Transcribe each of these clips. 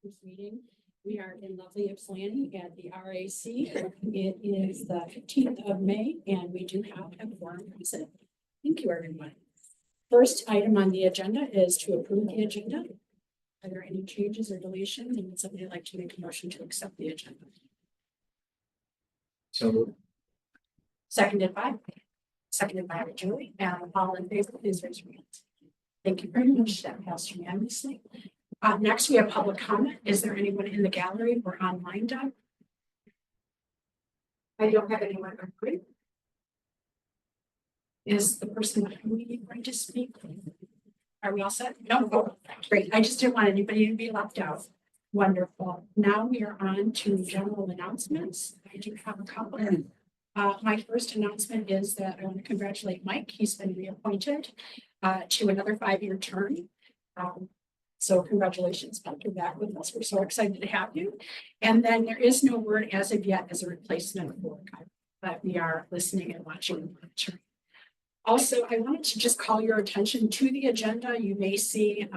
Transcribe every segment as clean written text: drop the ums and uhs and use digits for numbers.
This meeting, we are in lovely Ypsilanti at the RAC. It is the 15th of May, and we do have a quorum present. Thank you, everyone. First item on the agenda is to approve the agenda. Are there any changes or deletions? And would somebody like to make a motion to accept the agenda? So Seconded by Julie. And all in favor, please raise your hands. Thank you very much. That passed unanimously. Next, we have public comment. Is there anyone in the gallery or online, Doug? I don't have anyone. Great. Is the person who we need going to speak? Are we all set? No. Oh, great. I just didn't want anybody to be left out. Wonderful. Now we are on to general announcements. I do have a couple. My first announcement is that I want to congratulate Mike. He's been reappointed to another 5-year term. So congratulations, Mike, you're back with us. We're so excited to have you. And then there is no word as of yet as a replacement for Kyle, but we are listening and watching and monitoring. Also, I wanted to just call your attention to the agenda. You may see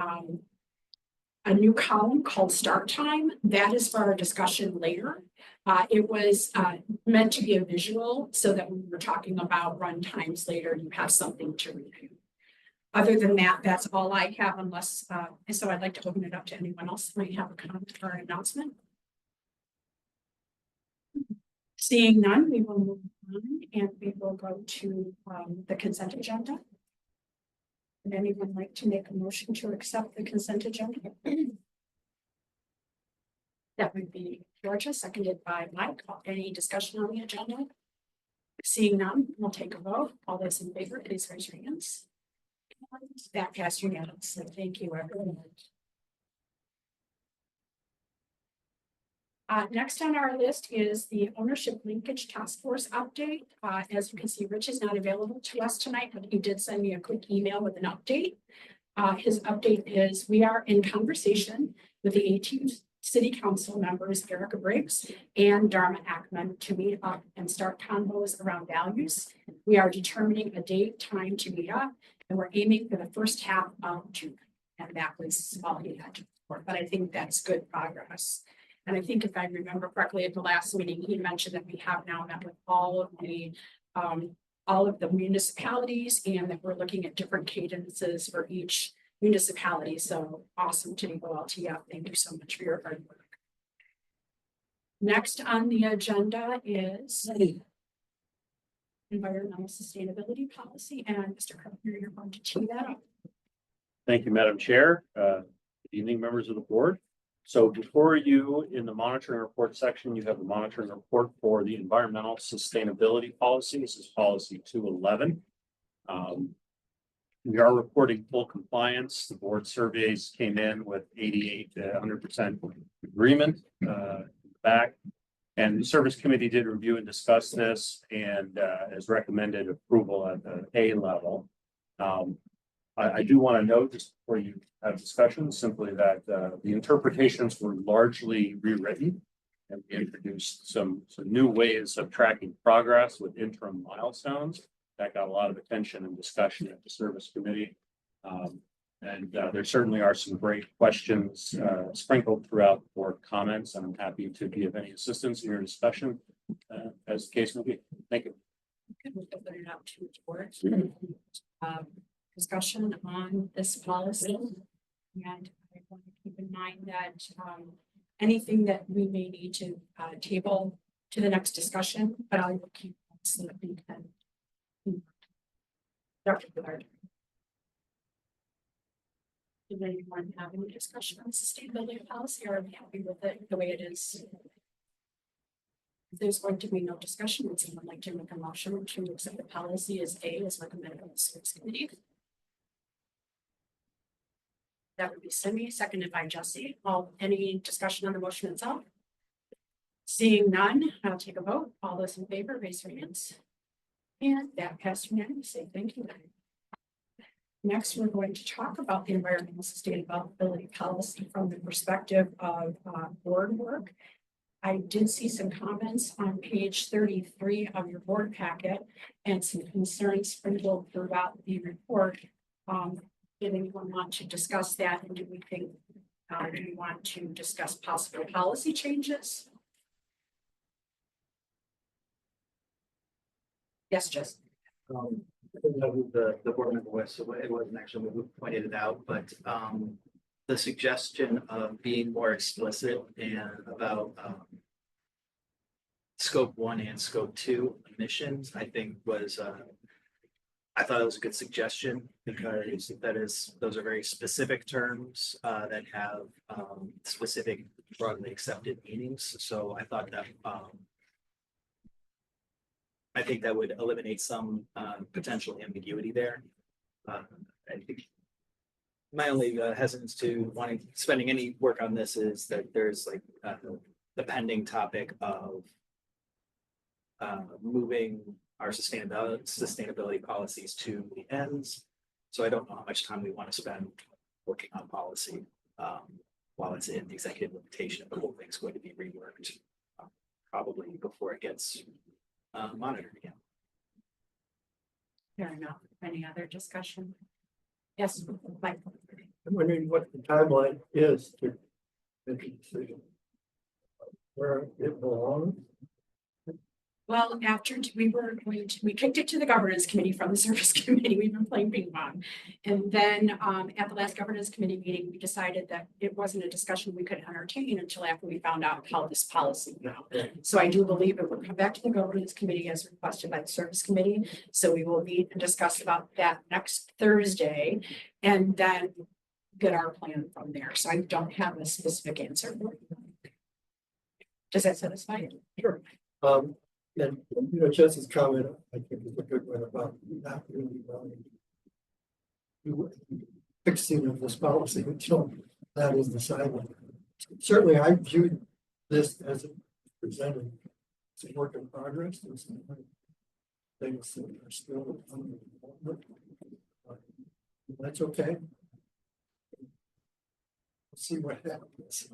a new column called Start Time. That is for our discussion later. It was meant to be a visual so that when we're talking about run times later, you have something to review. Other than that, that's all I have unless, so I'd like to open it up to anyone else who might have a comment or an announcement. Seeing none, we will move on and we will go to the consent agenda. Would anyone like to make a motion to accept the consent agenda? That would be Georgia, seconded by Mike. Any discussion on the agenda? Seeing none, we'll take a vote. All those in favor, please raise your hands. That passed unanimously. Thank you, everyone. Next on our list is the ownership linkage task force update. As you can see, Rich is not available to us tonight, but he did send me a quick email with an update. His update is we are in conversation with the 18 City Council members, Erica Briggs and Dharma Ackman, to meet up and start convos around values. We are determining a date, time to meet up, and we're aiming for the first half of June. And that was all he had to report, but I think that's good progress. And I think if I remember correctly at the last meeting, he mentioned that we have now met with all of the municipalities and that we're looking at different cadences for each municipality. So awesome to go LTF. Thank you so much for your hard work. Next on the agenda is environmental sustainability policy, and Mr. Carpenter, you're going to tee that up. thank you, Madam Chair. Good evening, members of the board. So before you, in the monitoring report section, you have the monitoring report for the environmental sustainability policy. This is policy 211. We are reporting full compliance. The board surveys came in with 88 to 100% agreement back. And the service committee did review and discuss this and has recommended approval at the A level. I do want to note, just before you have discussion, simply that the interpretations were largely rewritten and we introduced some new ways of tracking progress with interim milestones. That got a lot of attention and discussion at the service committee. And there certainly are some great questions sprinkled throughout the board comments, and I'm happy to be of any assistance in your discussion as the case may be. Thank you. Okay, we'll put it out to the board. Discussion on this policy. And I want to keep in mind that anything that we may need to table to the next discussion, but I will keep so that we can. Dr. TheRide. Does anyone have any discussion on sustainability policy, or are we happy with it the way it is? If there's going to be no discussion, would someone like to make a motion to accept the policy as A as recommended by the service committee? That would be Cindy, seconded by Jesse. Any discussion on the motion itself? Seeing none, I'll take a vote. All those in favor, raise your hands. And that passed unanimously. Thank you. Next, we're going to talk about the environmental sustainability policy from the perspective of board work. I did see some comments on page 33 of your board packet and some concerns sprinkled throughout the report. Did anyone want to discuss that, and do we think Do you want to discuss possible policy changes? Yes, Jess. I didn't know who the board member was, so it wasn't actually me who pointed it out, but the suggestion of being more explicit and about scope 1 and scope 2 emissions, I think was I thought it was a good suggestion because those are very specific terms that have specific broadly accepted meanings. So I thought that I think that would eliminate some potential ambiguity there. I think my only hesitance to spending any work on this is that there's like the pending topic of moving our sustainability policies to the ends. So I don't know how much time we want to spend working on policy while it's in the executive limitation. The whole thing's going to be reworked probably before it gets monitored again. Fair enough. Any other discussion? Yes, Mike. I'm wondering what the timeline is to make a decision. Where it belongs. Well, after we kicked it to the governance committee from the service committee. We've been playing ping pong. And then at the last governance committee meeting, we decided that it wasn't a discussion we could entertain until after we found out how this policy went out. So I do believe it will come back to the governance committee as requested by the service committee. So we will meet and discuss about that next Thursday and then get our plan from there. So I don't have a specific answer. Does that satisfy you? Sure. And Jess's comment, I think, is a good one about not really fixing of this policy until that is decided. Certainly, I viewed this as it presented. It's a work in progress. There's some things that are still under development. That's okay. We'll see what happens.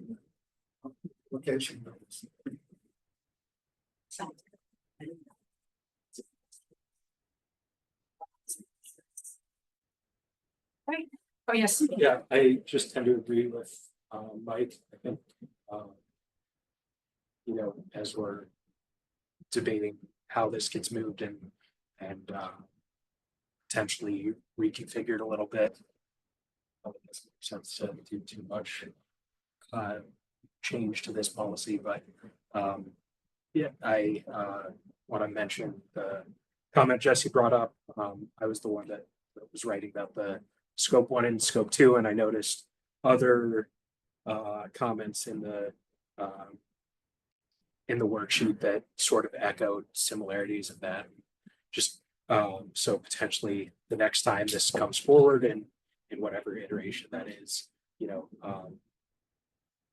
Location. Sounds good. Right. Oh, yes. Yeah, I just tend to agree with Mike. I think as we're debating how this gets moved and potentially reconfigured a little bit. It doesn't make sense to do too much change to this policy, but yeah, I want to mention the comment Jesse brought up. I was the one that was writing about the scope 1 and scope 2, and I noticed other comments in the worksheet that sort of echoed similarities of that. Just so potentially the next time this comes forward and in whatever iteration that is,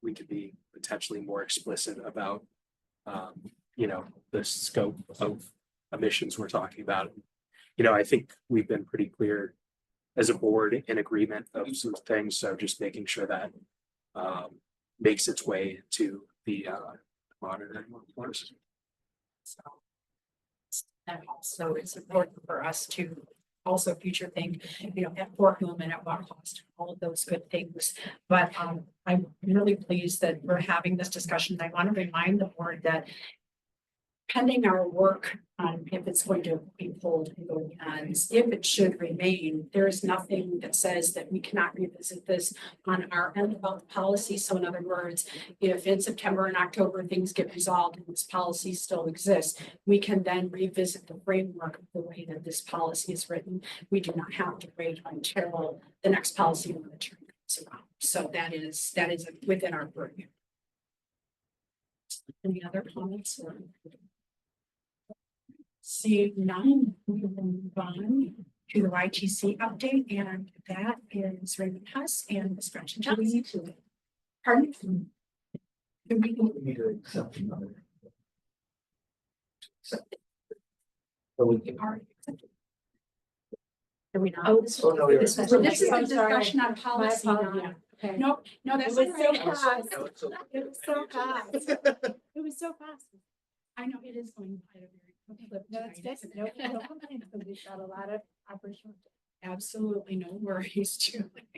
we could be potentially more explicit about the scope of emissions we're talking about. I think we've been pretty clear as a board in agreement of some things. So just making sure that makes its way to the monitoring reports. So, and also it's important for us to also future think, at what whom and at what cost, all of those good things. But I'm really pleased that we're having this discussion. I want to remind the board that pending our work on if it's going to be pulled and go ends, if it should remain, there is nothing that says that we cannot revisit this on our end about the policy. So in other words, if in September and October things get resolved and this policy still exists, we can then revisit the framework of the way that this policy is written. We do not have to wait until the next policy monitoring comes around. So that is within our purview. Any other comments? Seeing none, we will move on to the YTC update, and that is Raymond Huss and Ms. Gretchen Johnson. Pardon? Do we need to accept another. already accepted? Do we not? Oh, no, we are. This is a discussion on policy. Okay. No, that's It was so okay. fast. It was so fast. It was so fast. I know it is going by a very quick No, it's tonight, good. isn't it? No complaints, because we've got a lot of opportunity. Absolutely no worries, Julie.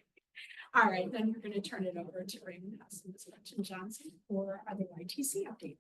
All right, then we're gonna turn it over to Raymond Hess and Ms. Gretchen Johnson for other ITC update.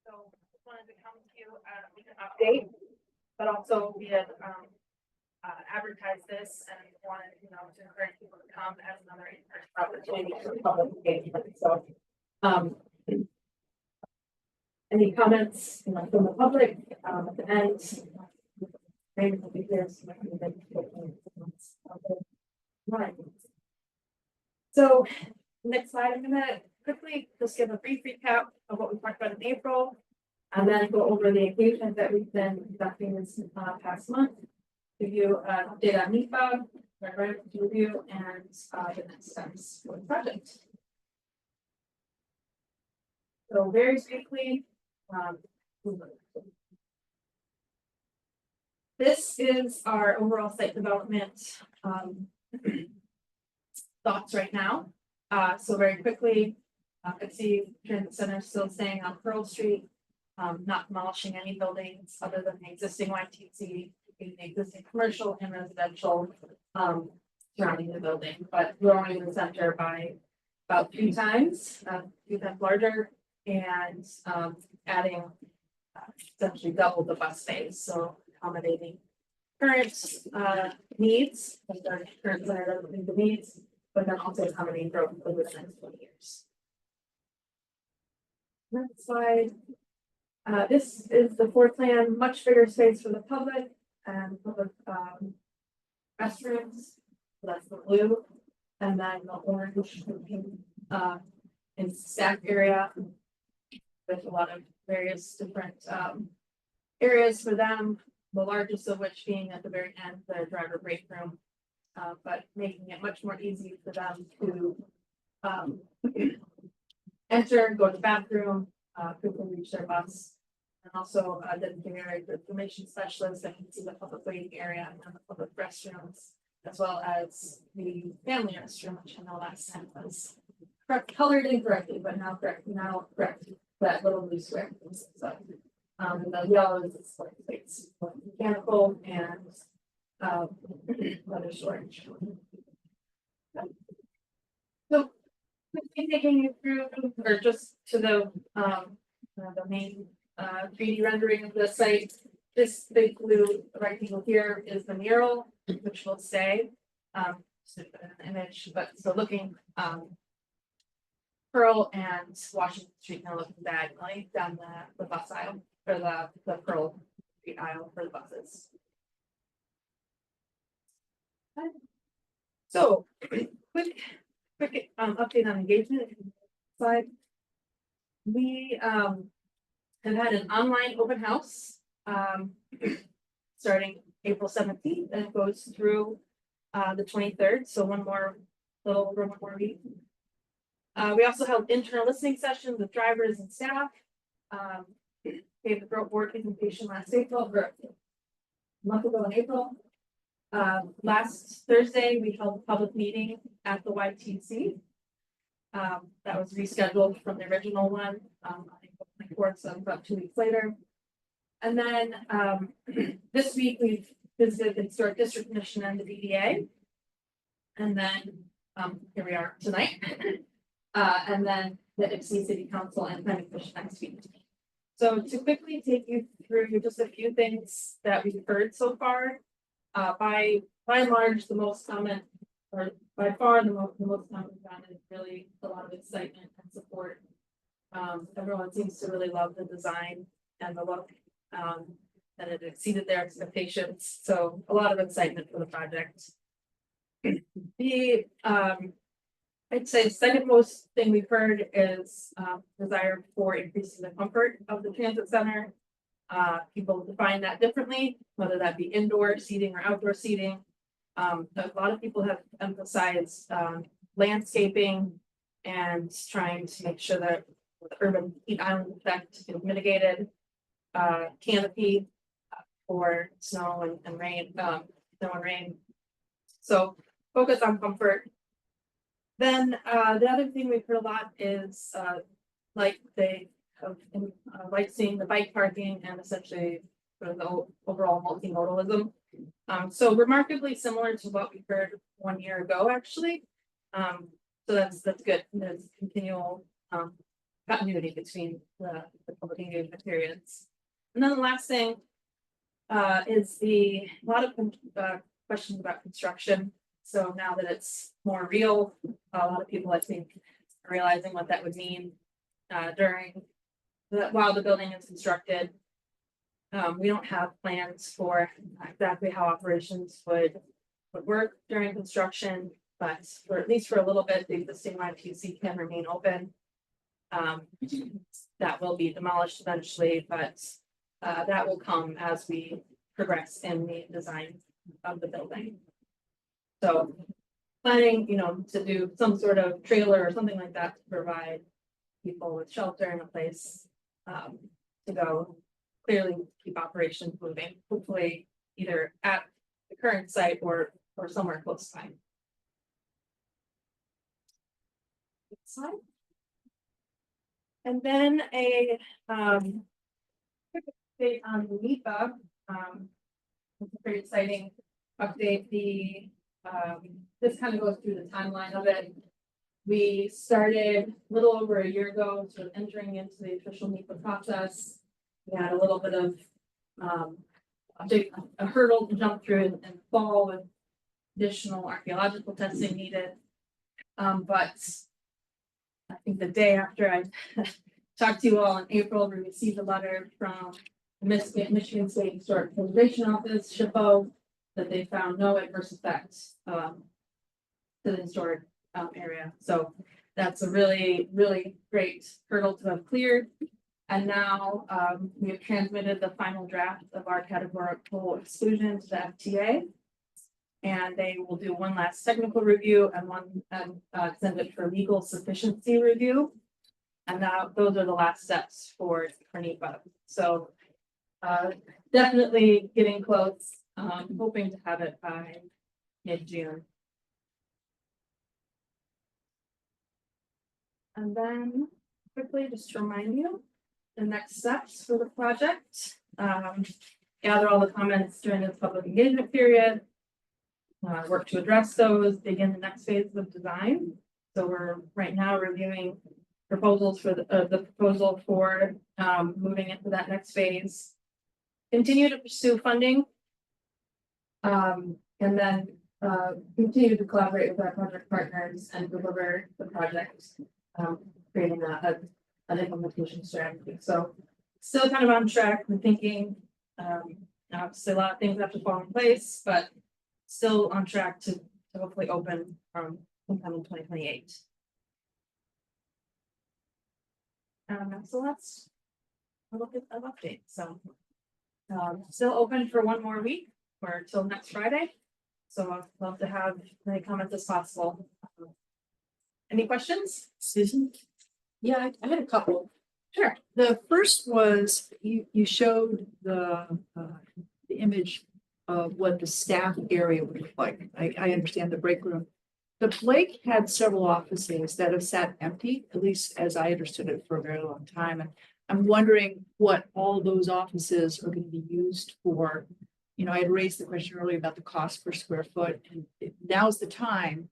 So just wanted to come to you with an update, but also we had advertised this and wanted, to encourage people to come as another in-person opportunity for public engagement. So, any comments, from the public, at the end? Maybe we'll be here. Right. So next slide, I'm gonna quickly just give a brief recap of what we talked about in April. And then go over the occasions that we've been conducting this past month. Give you an update on NEPA, right review, and the next steps for the project. So very briefly, this is our overall site development thoughts right now. So very quickly, I could see Transit Center still staying on Pearl Street, not demolishing any buildings other than the existing YTC, the existing commercial and residential surrounding the building, but growing the center by about 2 times larger, and adding essentially double the bus space, so accommodating current needs, like our current center doesn't meet the needs, but then also accommodating growth over the next 20 years. Next slide. This is the floor plan, much bigger space for the public and public restrooms. So that's the blue, and then the orange in stack area with a lot of various different areas for them. The largest of which being at the very end, the driver break room, but making it much more easy for them to enter, go to the bathroom, quickly reach their bus. And also designated area for information specialists that can see the public waiting area and the public restrooms, as well as the family restroom, which I know last time was colored incorrectly, but now correct that little blue square. So the yellow is the sports space, mechanical and leather storage. So quickly taking you through, or just to the main 3D rendering of the site. This big blue rectangle here is the mural, which will stay. Just to put an image, but so looking Pearl and Washington Street now looking diagonally down the bus aisle, or the Pearl Street aisle for the buses. So quick update on engagement slide. We have had an online open house starting April 17th, and it goes through the 23rd. So one more week. We also held internal listening sessions with drivers and staff. Gave the board presentation last April, or a month ago in April. Last Thursday, we held a public meeting at the YTC. That was rescheduled from the original one. So about 2 weeks later. And then this week we've visited the Historic District Commission and the DDA. And then here we are tonight. And then the IPC City Council and Planning Commission next week. So to quickly take you through just a few things that we've heard so far, by and large, the most common, or by far the most common found is really a lot of excitement and support. Everyone seems to really love the design and the look, and it exceeded their expectations. So a lot of excitement for the project. The I'd say the second most thing we've heard is desire for increasing the comfort of the transit center. People define that differently, whether that be indoor seating or outdoor seating. A lot of people have emphasized landscaping and trying to make sure that the urban heat island effect is mitigated. Canopy for snow and rain, snow and rain. So focus on comfort. Then the other thing we've heard a lot is like they have like seeing the bike parking and essentially sort of the overall multimodalism. So remarkably similar to what we heard 1 year ago, actually. So that's good. There's continual continuity between the public engagement periods. And then the last thing is a lot of questions about construction. So now that it's more real, a lot of people, I think, are realizing what that would mean while the building is constructed. We don't have plans for exactly how operations would work during construction, but for at least for a little bit, the existing YPC can remain open. That will be demolished eventually, but that will come as we progress in the design of the building. So planning, to do some sort of trailer or something like that to provide people with shelter and a place to go. Clearly keep operations moving, hopefully either at the current site or somewhere close by. Next slide. And then a quick update on the NEPA. It's a pretty exciting update. This kind of goes through the timeline of it. We started a little over a year ago, sort of entering into the official NEPA process. We had a little bit of a hurdle to jump through in fall with additional archaeological testing needed. But I think the day after I talked to you all in April, we received a letter from the Michigan State Historic Preservation Office, SHPO, that they found no adverse effects to the historic area. So that's a really, really great hurdle to have cleared. And now we have transmitted the final draft of our categorical exclusion to the FTA. And they will do one last technical review and send it for legal sufficiency review. And now those are the last steps for NEPA. So definitely getting close. Hoping to have it by mid-June. And then quickly, just to remind you, the next steps for the project. Gather all the comments during this public engagement period. Work to address those, begin the next phase of design. So we're right now reviewing proposals for the proposal for moving into that next phase. Continue to pursue funding. And then continue to collaborate with our project partners and deliver the project, creating an implementation strategy. So still kind of on track. We're thinking, obviously a lot of things have to fall in place, but still on track to hopefully open sometime in 2028. So that's a look at an update. So still open for one more week or till next Friday. So I'd love to have as many comments as possible. Any questions? Susan? Yeah, I had a couple. Sure. The first was you showed the image of what the staff area would look like. I understand the break room. The Blake had several offices that have sat empty, at least as I understood it, for a very long time. And I'm wondering what all those offices are going to be used for. I had raised the question earlier about the cost per square foot, and now's the time.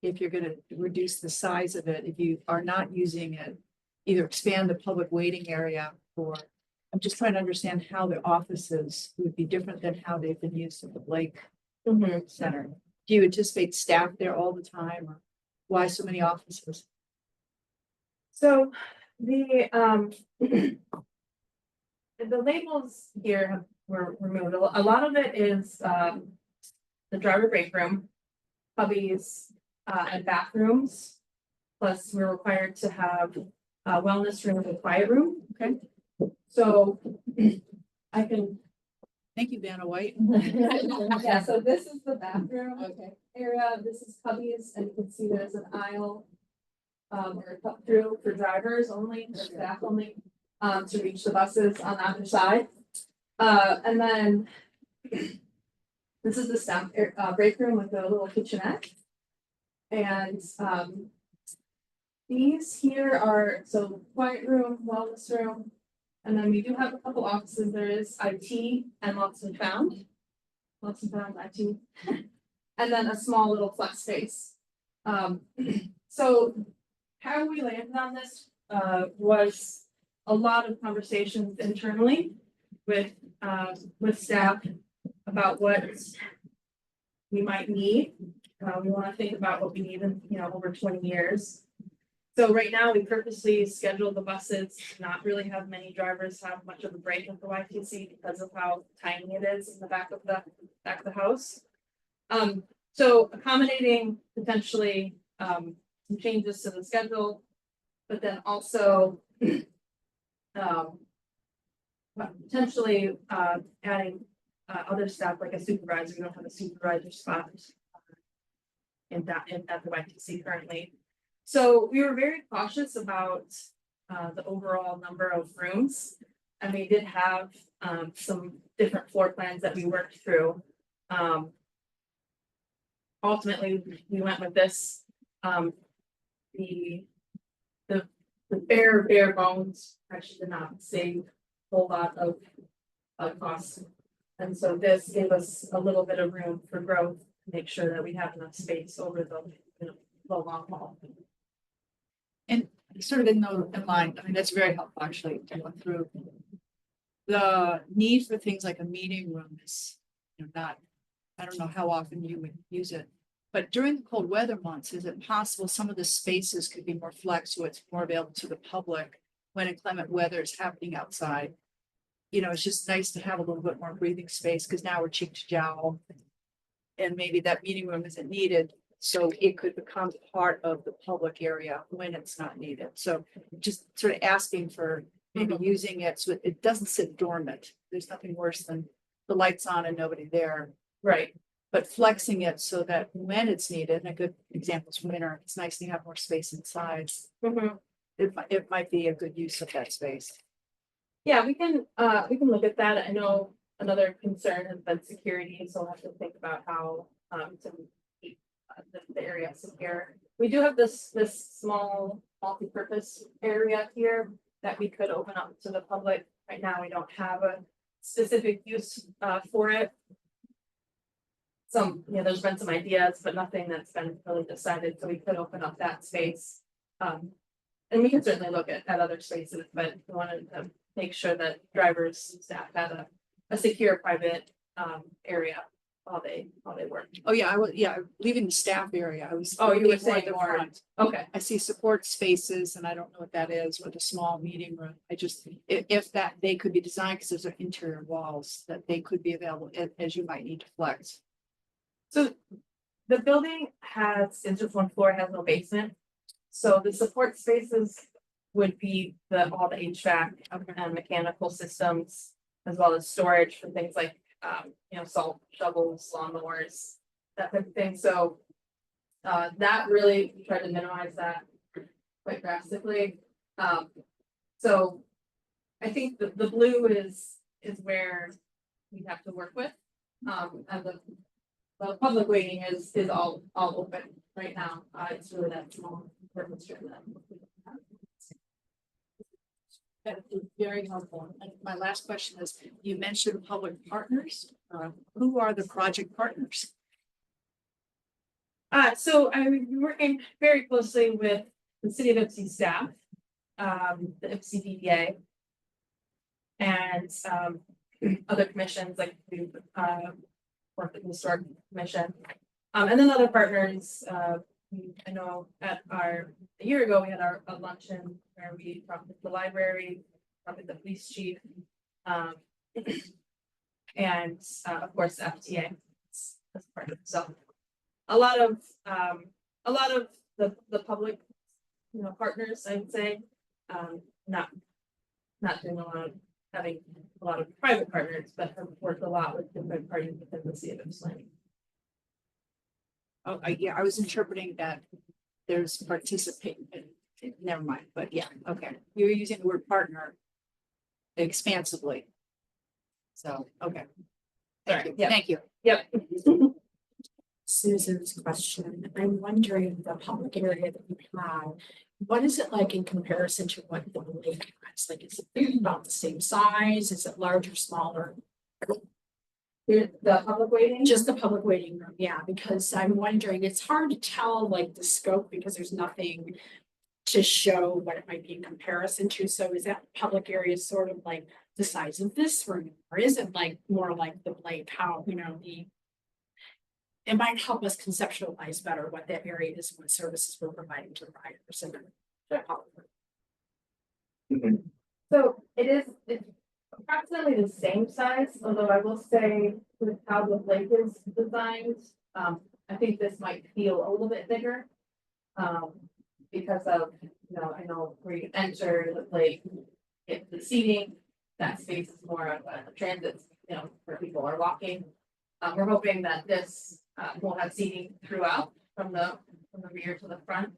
If you're going to reduce the size of it, if you are not using it, either expand the public waiting area, or I'm just trying to understand how the offices would be different than how they've been used at the Blake Center. Do you anticipate staff there all the time, or why so many offices? So the labels here were removed. A lot of it is the driver break room, hubbies, and bathrooms. plus we're required to have a wellness room and a quiet room. Okay. So I can, Thank you, Vanna White. yeah, so this is the bathroom Okay. area, this is cubbies, and you can see there's an aisle or a cut through for drivers only, or staff only, to reach the buses on either side. And then this is the staff break room with a little kitchenette. And these here are, so quiet room, wellness room, and then we do have a couple offices. There is IT and lots and found. Lots and found IT. And then a small little flex space. So how we landed on this was a lot of conversations internally with staff about what we might need. We want to think about what we need in, over 20 years. So right now, we purposely scheduled the buses to not really have many drivers have much of a break at the YTC because of how tiny it is in the back of the house. So accommodating potentially some changes to the schedule, but then also potentially adding other staff like a supervisor. We don't have a supervisor spot in at the YTC currently. So we were very cautious about the overall number of rooms, and we did have some different floor plans that we worked through. Ultimately, we went with this. The bare bones actually did not save a whole lot of costs, and so this gave us a little bit of room for growth to make sure that we have enough space over the long haul. And sort of in mind, I mean, that's very helpful actually to go through. The need for things like a meeting room is, not, I don't know how often you would use it. But during the cold weather months, is it possible some of the spaces could be more flex so it's more available to the public when inclement weather is happening outside? It's just nice to have a little bit more breathing space because now we're cheek to jowl. And maybe that meeting room isn't needed. So it could become part of the public area when it's not needed. So just sort of asking for maybe using it so it doesn't sit dormant. There's nothing worse than the lights on and nobody there. Right. But flexing it so that when it's needed, and a good example is winter, it's nice to have more space inside. It might be a good use of that space. Yeah, we can look at that. I know another concern has been security, so we'll have to think about how to keep the area secure. We do have this small multi-purpose area here that we could open up to the public. Right now, we don't have a specific use for it. There's been some ideas, but nothing that's been really decided, so we could open up that space. And we can certainly look at other spaces, but we wanted to make sure that drivers, staff had a secure private area while they work. Oh, yeah, leaving the staff area. I was. Oh, you were looking saying the more. front. Okay. I see support spaces and I don't know what that is with a small meeting room. I just, if that, they could be designed because there's interior walls that they could be available as you might need to flex. So the building is just one floor, has no basement. So the support spaces would be all the HVAC and mechanical systems, as well as storage for things like, salt shovels, lawnmowers, that type of thing. So that really, we tried to minimize that quite drastically. So I think the blue is where we have to work with. And the public waiting is all open right now. It's really that small purpose driven. That is very helpful. And my last question is, you mentioned public partners. Who are the project partners? So I'm working very closely with the City of Ipsy staff, the Ipsy DDA, and other commissions like we work with the Historic Commission, and then other partners. I know a year ago we had a luncheon where we talked with the library, talked with the police chief, and of course the FTA. That's part of it. So a lot of the public partners, I would say. Not doing having a lot of private partners, but have worked a lot with different parties within the city of Ypsilanti. Oh, yeah, I was interpreting that there's participate, never mind, but yeah, okay. You're using the word partner expansively. So, okay. Thank you, Yeah. thank you. Yep. Susan's question, I'm wondering the public area that you have, what is it like in comparison to what the lake has? Like, is it about the same size? Is it larger, smaller? The public waiting? Just the public waiting room, yeah, because I'm wondering, it's hard to tell like the scope because there's nothing to show what it might be in comparison to. So is that public area sort of like the size of this room? Or is it like more like the lake, how, it might help us conceptualize better what that area is, what services we're providing to the riders and So it's approximately the same size, although I will say with how the lake is designed, I think this might feel a little bit bigger. Because of, I know where you enter the lake, get the seating, that space is more of a transit, where people are walking. We're hoping that this will have seating throughout from the rear to the front.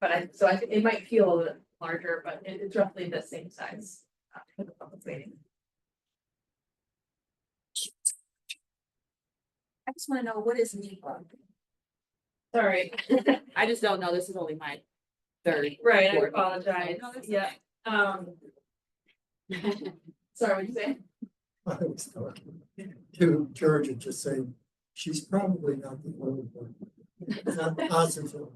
But I think it might feel a little larger, but it's roughly the same size for the public waiting. I just want to know, what is NEPA? Sorry, I just don't know. This is only my third. right, I board meeting. apologize. No, that's Yeah. Sorry, what you say? I was talking to Georgia, just saying, she's probably not the only one. Not positive.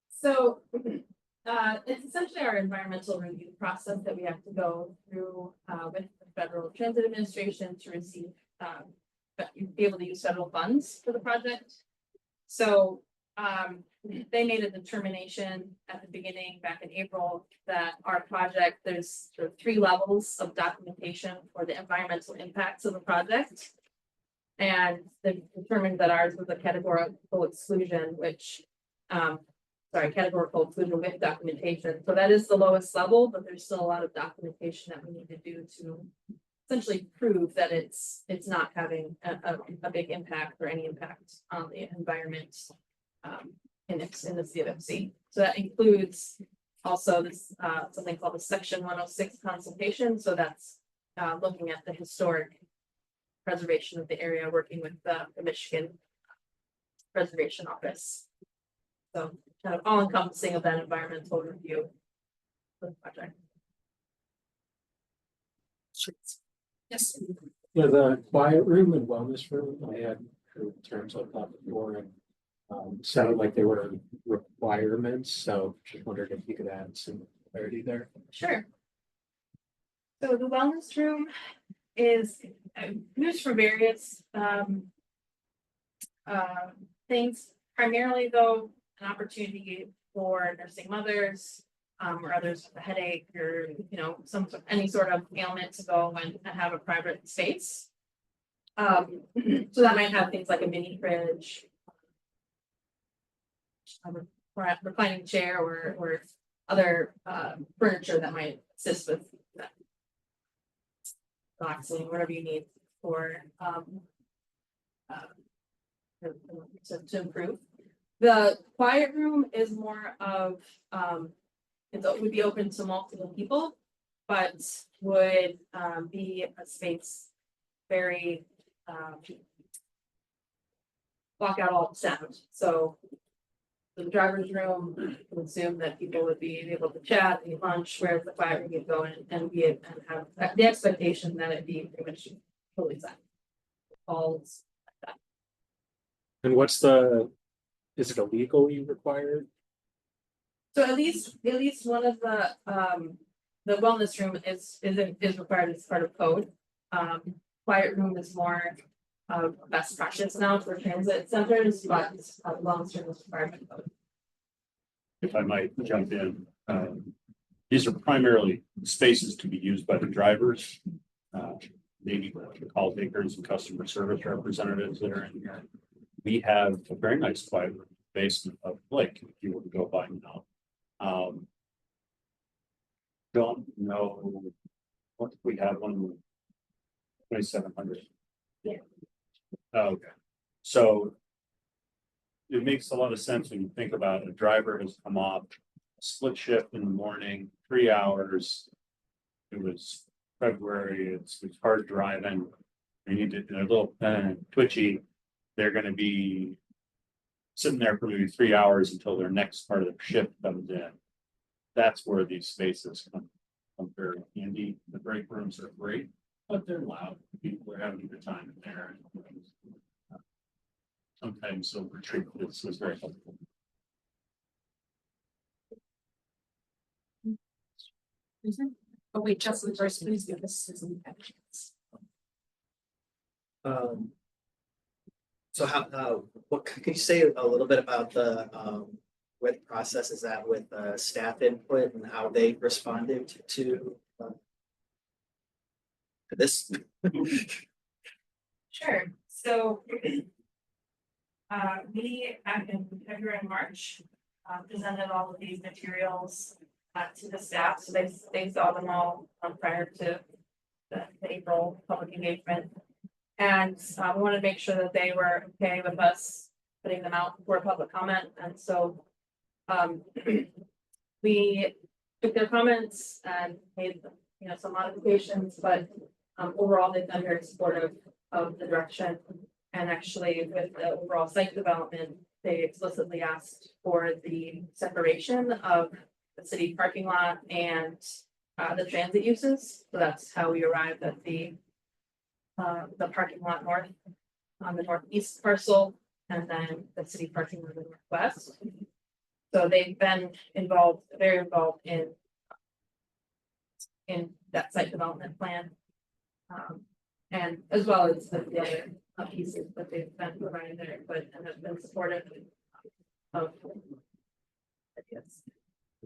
So, it's essentially our environmental review process that we have to go through, with the Federal Transit Administration to receive, be able to use federal funds for the project. So, they made a determination at the beginning, back in April, that our project, there's sort of 3 levels of documentation for the environmental impacts of the project. And they determined that ours was a categorical exclusion, which, categorical exclusion with documentation. So that is the lowest level, but there's still a lot of documentation that we need to do to essentially prove that it's not having a big impact or any impact on the environment in the CFC. So that includes also this something called the Section 106 consultation. So that's looking at the historic preservation of the area, working with the Michigan Preservation Office. So kind of all encompassing of that environmental review for the project. yes. Yeah, the quiet room and wellness room, I had heard terms like that before, and sounded like they were requirements, so just wondered if you could add some clarity there. Sure. So the wellness room is used for various things, primarily though, an opportunity for nursing mothers or others with a headache or, any sort of ailment to go and have a private space. So that might have things like a mini fridge, a reclining chair or other furniture that might assist with that. Relaxing, whatever you need for to improve. The quiet room is more of it would be open to multiple people, but would be a space very block out all the sound. So the driver's room would assume that people would be able to chat, eat lunch, whereas the quiet room would go in and have the expectation that it be pretty much totally silent. Calls like that. And is it illegally required? So at least one of the wellness room is required as part of code. Quiet room is more of best practice now for transit centers, but wellness room is required by code. If I might jump in, these are primarily spaces to be used by the drivers. Maybe the call takers and customer service representatives that are in here. We have a very nice quiet room basement of Blake, if you were to go by now. Um. Don't know what we have one. 2,700. Yeah. Okay, so. It makes a lot of sense when you think about it. A driver has come off a split shift in the morning, 3 hours. It was February, it's hard driving. They need to, they're a little twitchy. They're gonna be sitting there for maybe 3 hours until their next part of the shift comes in. That's where these spaces come very handy. The break rooms are great, but they're loud. People are having a good time in there. Sometimes so retreat is very helpful. Oh, wait, Justin, first, please give us some actions. So how, what, can you say a little bit about the, what the process is at with, staff input and how they responded to this? Sure, so. We, back in February and March, presented all of these materials to the staff, so they saw them all prior to the April public engagement. And we wanted to make sure that they were okay with us putting them out for public comment, and so we took their comments and made, some modifications, but overall, they've been very supportive of the direction. And actually, with the overall site development, they explicitly asked for the separation of the city parking lot and the transit uses. So that's how we arrived at the parking lot north on the northeast parcel, and then the city parking lot on the northwest. So they've been involved, very involved in that site development plan. And as well as the other pieces that they've been providing there, but and have been supportive of. Yes.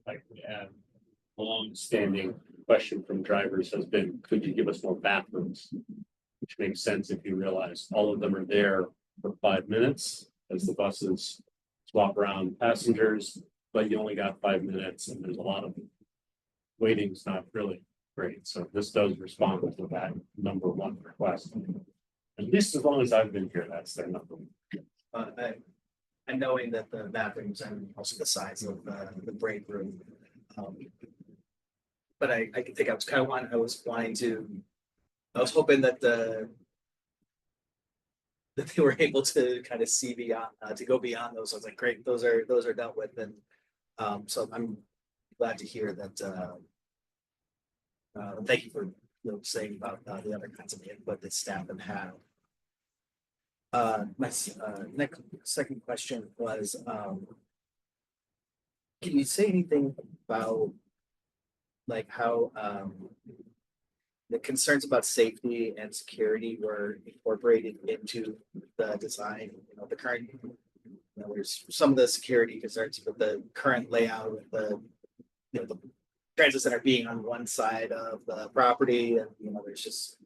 Like, a long-standing question from drivers has been, could you give us more bathrooms? Which makes sense if you realize all of them are there for 5 minutes as the buses swap around passengers, but you only got 5 minutes and there's a lot of waiting's not really great. So this does respond to that number one request. At least as long as I've been here, that's their number one. And knowing that the bathrooms and also the size of the break room. But I think I was kind of I was hoping that that they were able to kind of see beyond, to go beyond those. I was like, great, those are dealt with. And so I'm glad to hear that. Thank you for saying about the other kinds of input that staff have had. My next second question was, can you say anything about like how the concerns about safety and security were incorporated into the design? The current, there's some of the security concerns with the current layout with the the transit center being on one side of the property, and there's just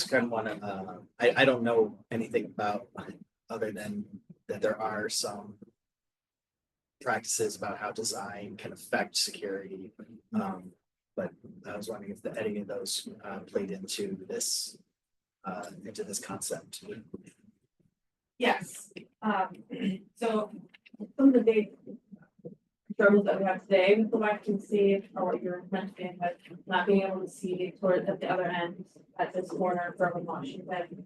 kind of want to, I don't know anything about other than that there are some practices about how design can affect security. But I was wondering if any of those played into this concept. Yes, so some of the data struggles that we have today with the occupancy or what you're mentioning, but not being able to see toward at the other end at this corner of Berlin, Washington.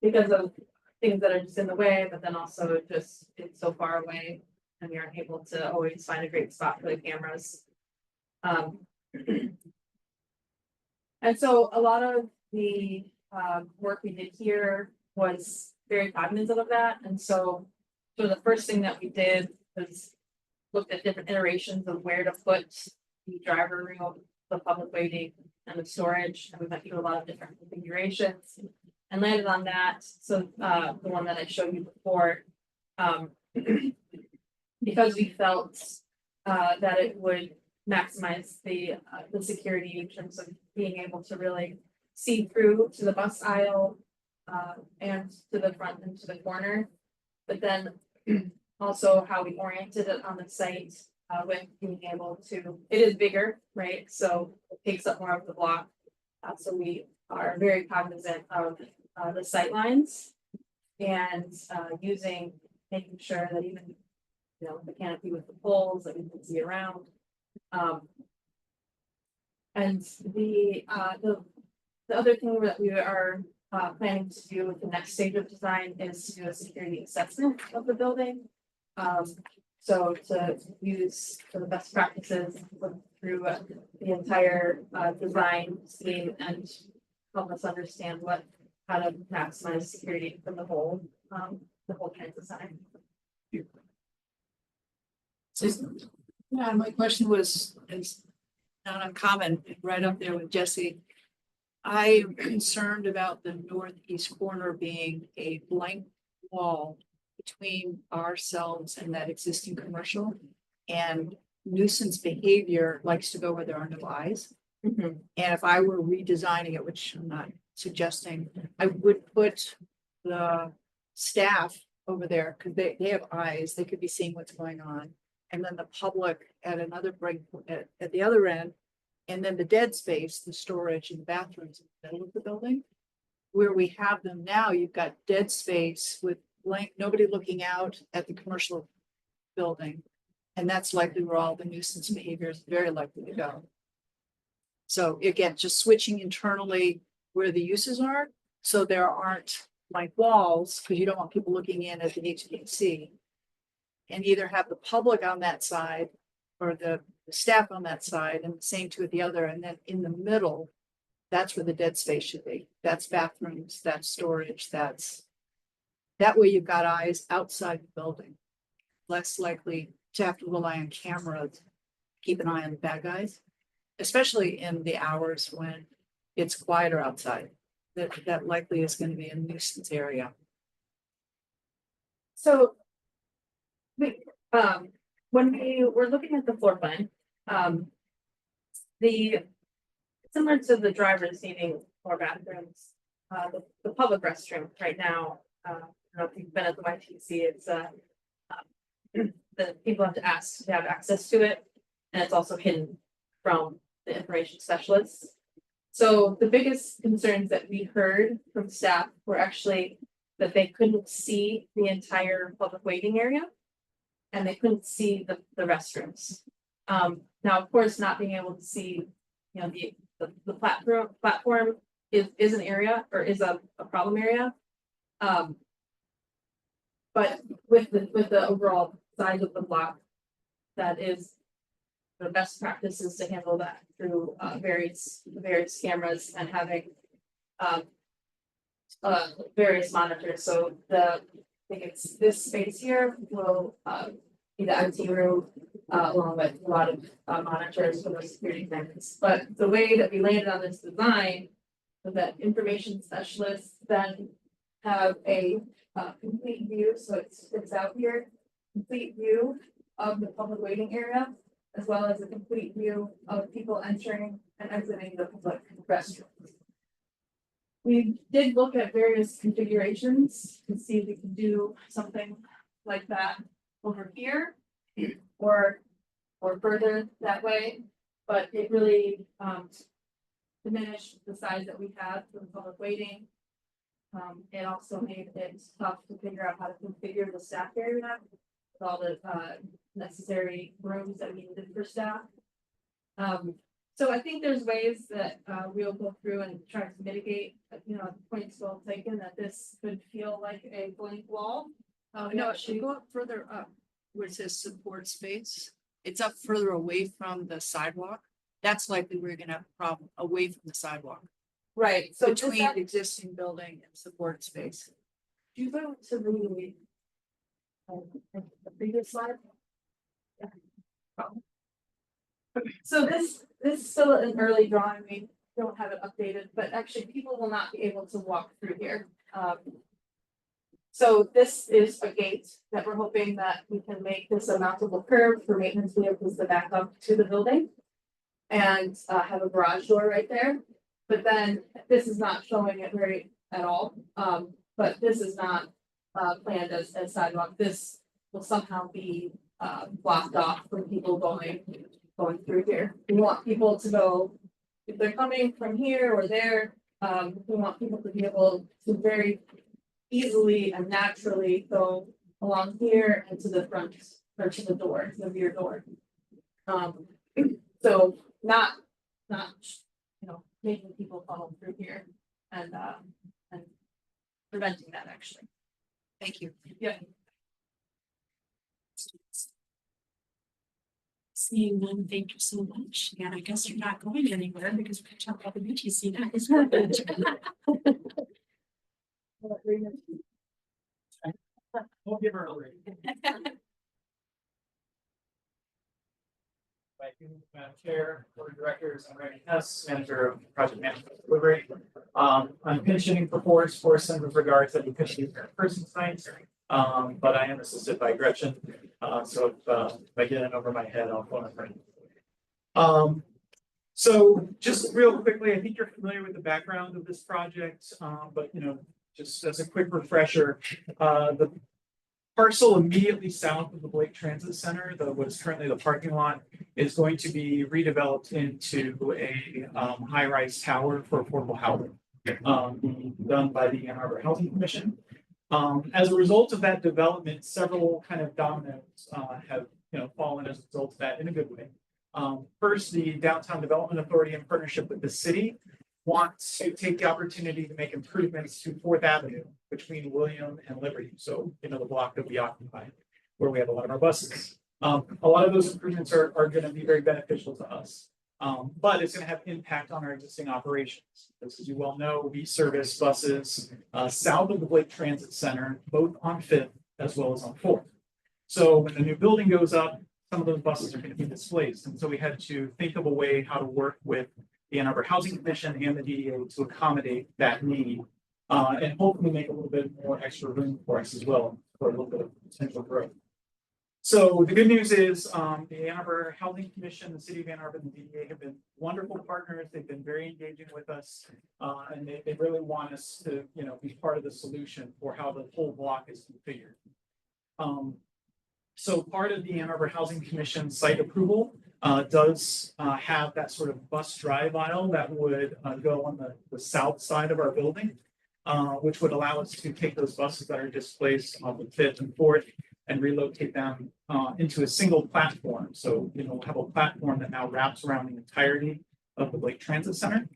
Because of things that are just in the way, but then also just it's so far away and we aren't able to always find a great spot for the cameras. And so a lot of the work we did here was very cognizant of that. And so the first thing that we did was looked at different iterations of where to put the driver room, the public waiting, and the storage. And we went through a lot of different configurations and landed on that. So the one that I showed you before, because we felt that it would maximize the security in terms of being able to really see through to the bus aisle and to the front and to the corner. But then Also how we oriented it on the site, with being able to, it is bigger, right? So it takes up more of the block. So we are very cognizant of, the sight lines. And, making sure that even, the canopy with the poles that we can see around. And the other thing that we are planning to do with the next stage of design is to do a security assessment of the building. So to use for the best practices look through the entire design scheme and help us understand how to maximize security from the whole campus design. Yeah, my question is not uncommon, right up there with Jesse. I'm concerned about the northeast corner being a blank wall between ourselves and that existing commercial. And nuisance behavior likes to go where there are no eyes. And if I were redesigning it, which I'm not suggesting, I would put the staff over there because they have eyes, they could be seeing what's going on. And then the public at another break at the other end. And then the dead space, the storage and bathrooms in the middle of the building. Where we have them now, you've got dead space with blank, nobody looking out at the commercial building. And that's likely where all the nuisance behavior is very likely to go. So again, just switching internally where the uses are, so there aren't blank walls, because you don't want people looking in at the HVAC. And either have the public on that side or the staff on that side and the same two at the other. And then in the middle, that's where the dead space should be. That's bathrooms, that's storage, that way you've got eyes outside the building. Less likely to have to rely on cameras, keep an eye on the bad guys, especially in the hours when it's quieter outside. That likely is going to be a nuisance area. So when we were looking at the floor plan, similar to the driver's seating or bathrooms, the public restroom right now, I don't know if you've been at the YTC, it's the people have to ask to have access to it, and it's also hidden from the information specialists. So the biggest concerns that we heard from staff were actually that they couldn't see the entire public waiting area. And they couldn't see the restrooms. Now, of course, not being able to see, the platform is an area or is a problem area. But with the overall size of the block, that is the best practices to handle that through various cameras and having various monitors. So I think it's this space here will be the IT room, along with a lot of monitors for the security things. But the way that we landed on this design was that information specialists then have a complete view. So it's out here, complete view of the public waiting area, as well as a complete view of people entering and exiting the public restrooms. We did look at various configurations to see if we could do something like that over here or further that way, but it really diminished the size that we had for the public waiting. It also made it tough to figure out how to configure the staff area with all the necessary rooms that we needed for staff. So I think there's ways that we'll go through and try to mitigate, points well taken that this could feel like a blank wall. No, it should go up further up where it says support space. It's up further away from the sidewalk. That's likely we're gonna have a problem away from the sidewalk. Right, so Between the existing building and support space. do you go to the previous slide? Yeah. So this is still an early drawing, we don't have it updated, but actually people will not be able to walk through here. So this is a gate that we're hoping that we can make this a mountable curb for maintenance vehicles to back up to the building. And have a garage door right there, but then this is not showing it at all. But this is not planned as sidewalk. This will somehow be blocked off from people going through here. We want people to go, if they're coming from here or there, we want people to be able to very easily and naturally go along here and to the front or to the door, to the rear door. So not, making people funnel through here and preventing that actually. Thank you. Yeah. Seeing none, thank you so much. And I guess you're not going anywhere because we can talk about the BTC now. It's perfect. We'll give her a ring. Thank you, Madam Chair, Board of Directors, I'm Randy Hess, Manager of Project Management Delivery. I'm pinch-hitting for Forest in regards that we couldn't use in person tonight, but I am assisted by Gretchen. So if I get in over my head, I'll phone a friend. So just real quickly, I think you're familiar with the background of this project, but just as a quick refresher, the parcel immediately south of the Blake Transit Center, what is currently the parking lot, is going to be redeveloped into a high-rise tower for affordable housing, being done by the Ann Arbor Housing Commission. As a result of that development, several kind of dominoes have fallen as a result of that in a good way. First, the Downtown Development Authority, in partnership with the city, wants to take the opportunity to make improvements to 4th Avenue between William and Liberty. So, the block that we occupy, where we have a lot of our buses. A lot of those improvements are going to be very beneficial to us, but it's going to have impact on our existing operations. As you well know, we service buses south of the Blake Transit Center, both on 5th as well as on 4th. So when the new building goes up, some of those buses are going to be displaced. And so we had to think of a way how to work with the Ann Arbor Housing Commission and the DDA to accommodate that need, and hopefully make a little bit more extra room for us as well for a little bit of potential growth. So the good news is the Ann Arbor Housing Commission, the City of Ann Arbor, and the DDA have been wonderful partners. They've been very engaging with us, and they really want us to be part of the solution for how the whole block is configured. So part of the Ann Arbor Housing Commission site approval does have that sort of bus drive aisle that would go on the south side of our building, which would allow us to take those buses that are displaced on the 5th and 4th and relocate them into a single platform. So, we'll have a platform that now wraps around the entirety of the Blake Transit Center.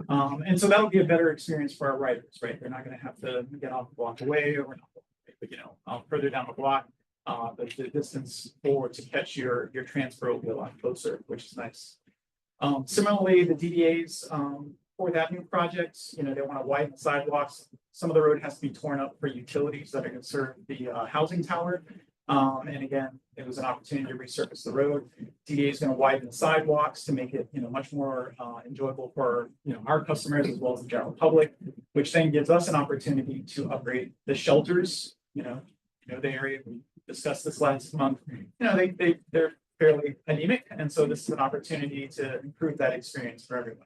And so that'll be a better experience for our riders, right? They're not going to have to get off the block away or not, further down the block. The distance forward to catch your transfer will be a lot closer, which is nice. Similarly, the DDA's 4th Avenue projects, they want to widen sidewalks. Some of the road has to be torn up for utilities that are going to serve the housing tower. And again, it was an opportunity to resurface the road. DDA is going to widen the sidewalks to make it, much more enjoyable for our customers as well as the general public, which then gives us an opportunity to upgrade the shelters. The area we discussed this last month. They're fairly anemic, and so this is an opportunity to improve that experience for everyone.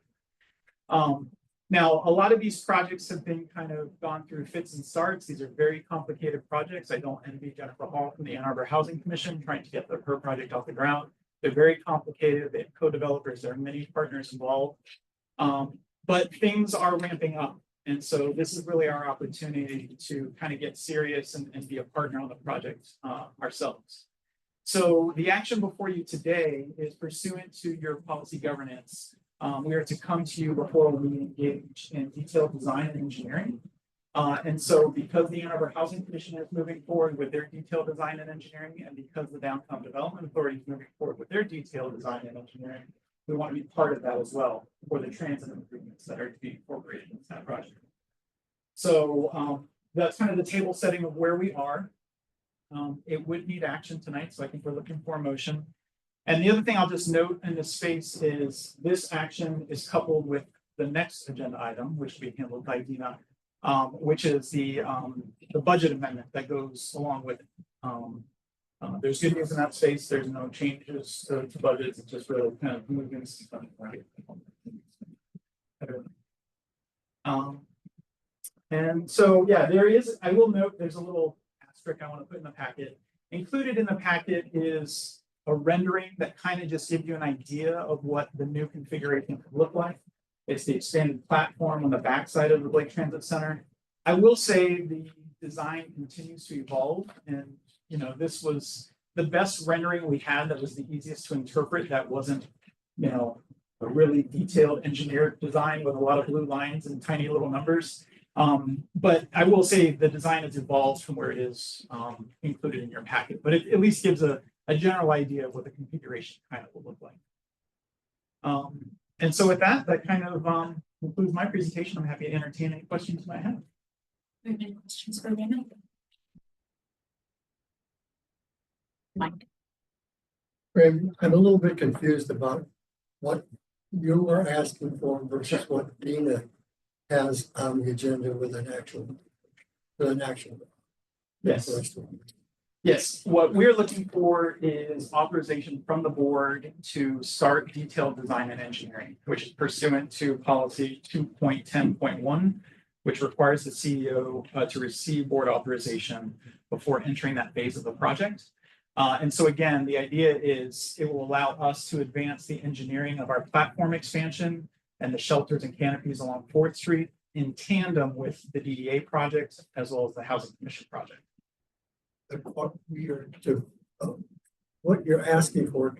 Now, a lot of these projects have been kind of gone through fits and starts. These are very complicated projects. I don't envy Jennifer Hall from the Ann Arbor Housing Commission trying to get her project off the ground. They're very complicated. They have co-developers. There are many partners involved, but things are ramping up. And so this is really our opportunity to kind of get serious and be a partner on the project ourselves. So the action before you today is pursuant to your policy governance. We are to come to you before we engage in detailed design and engineering. And so because the Ann Arbor Housing Commission is moving forward with their detailed design and engineering, and because the Downtown Development Authority is moving forward with their detailed design and engineering, we want to be part of that as well for the transit improvements that are to be incorporated into that project. So that's kind of the table setting of where we are. It would need action tonight, so I think we're looking for a motion. And the other thing I'll just note in this space is this action is coupled with the next agenda item, which we handled by Dina, which is the budget amendment that goes along with it. There's good news in that space. There's no changes to budgets. It's just really kind of moving stuff right. And so, yeah, I will note there's a little asterisk I want to put in the packet. Included in the packet is a rendering that kind of just gives you an idea of what the new configuration could look like. It's the expanded platform on the backside of the Blake Transit Center. I will say the design continues to evolve, and this was the best rendering we had that was the easiest to interpret, that wasn't, a really detailed engineered design with a lot of blue lines and tiny little numbers. But I will say the design has evolved from where it is included in your packet, but it at least gives a general idea of what the configuration kind of will look like. And so with that kind of concludes my presentation. I'm happy to entertain any questions you might have. Any questions for Raymond? Mike? Graham, I'm a little bit confused about what you are asking for versus what Dina has on the agenda with an actual. Yes. Yes, what we're looking for is authorization from the board to start detailed design and engineering, which is pursuant to policy 2.10.1, which requires the CEO to receive board authorization before entering that phase of the project. And so again, the idea is it will allow us to advance the engineering of our platform expansion and the shelters and canopies along 4th Street in tandem with the DDA project as well as the Housing Commission project. What you're asking for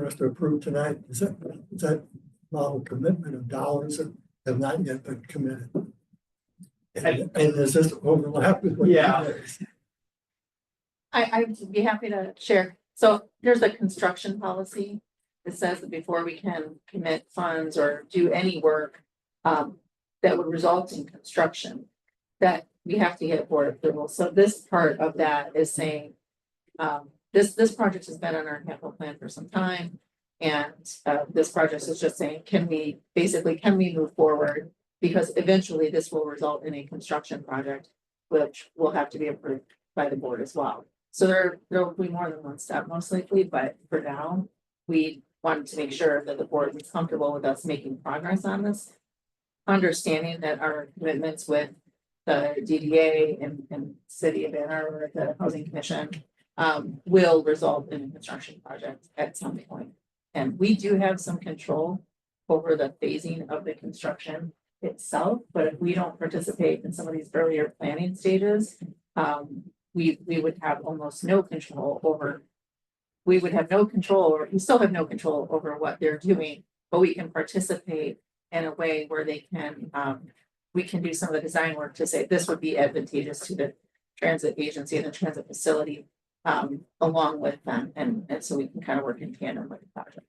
us to approve tonight, is that model commitment of dollars that have not yet been committed? And does this overlap with what? Yeah. I'd be happy to share. So there's a construction policy that says that before we can commit funds or do any work that would result in construction, that we have to get board approval. So this part of that is saying this project has been on our capital plan for some time. And this project is just saying, can we move forward? Because eventually this will result in a construction project, which will have to be approved by the board as well. So there will be more than one step most likely, but for now, we wanted to make sure that the board was comfortable with us making progress on this. Understanding that our commitments with the DDA and City of Ann Arbor, the Housing Commission, will result in a construction project at some point. And we do have some control over the phasing of the construction itself, but if we don't participate in some of these earlier planning stages, we would have almost no control over. We would have no control, or we still have no control over what they're doing, but we can participate in a way where they can, we can do some of the design work to say this would be advantageous to the transit agency and the transit facility along with them. And so we can kind of work in tandem with the project.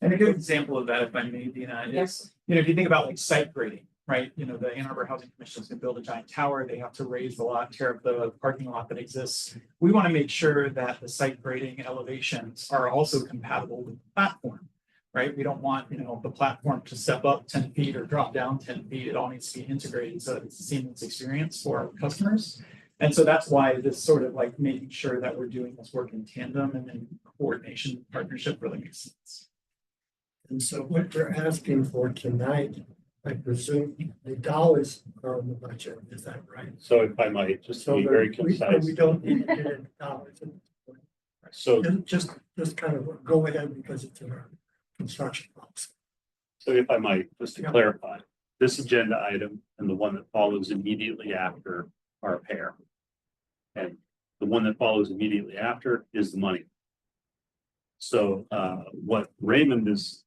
And a good example of that, if I may, Dina, is, if you think about like site grading, right? The Ann Arbor Housing Commission is going to build a giant tower. They have to raise the lot, tear up the parking lot that exists. We want to make sure that the site grading elevations are also compatible with the platform, right? We don't want, the platform to step up 10 feet or drop down 10 feet. It all needs to be integrated so that it's a seamless experience for our customers. And so that's why this sort of like making sure that we're doing this work in tandem and in coordination partnership really makes sense. And so what you're asking for tonight, I presume the dollars are on the budget, is that right? So if I might, just to be very concise. We don't need to get into dollars. So, Just kind of go ahead because it's in our construction policy. so if I might, just to clarify, this agenda item and the one that follows immediately after are a pair. And the one that follows immediately after is the money. So what Raymond is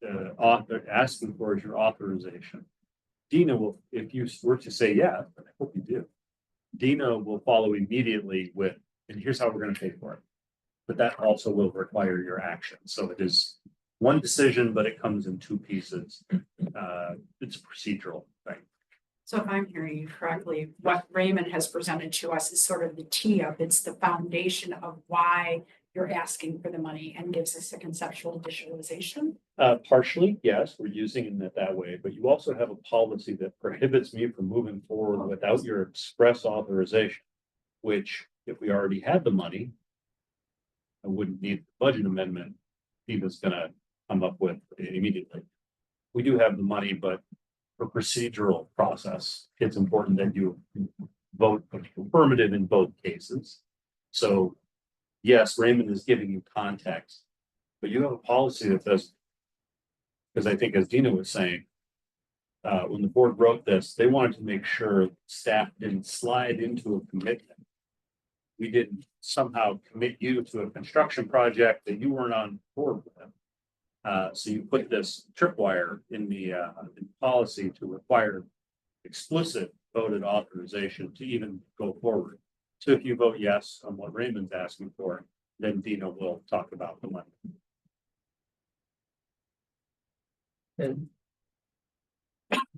asking for is your authorization. Dina will, if you were to say yes, and I hope you do, Dina will follow immediately with, and here's how we're going to pay for it. But that also will require your action. So it is one decision, but it comes in two pieces. It's procedural, right? So if I'm hearing you correctly, what Raymond has presented to us is sort of the tee up. It's the foundation of why you're asking for the money and gives us a conceptual visualization. Partially, yes, we're using it that way, but you also have a policy that prohibits me from moving forward without your express authorization, which if we already had the money, I wouldn't need the budget amendment. Dina's gonna come up with immediately. We do have the money, but for procedural process, it's important that you vote affirmative in both cases. So yes, Raymond is giving you context, but you have a policy that does. Because I think as Dina was saying, when the board wrote this, they wanted to make sure staff didn't slide into a commitment. We didn't somehow commit you to a construction project that you weren't on board with. So you put this tripwire in the policy to require explicit voted authorization to even go forward. So if you vote yes on what Raymond's asking for, then Dina will talk about the money. And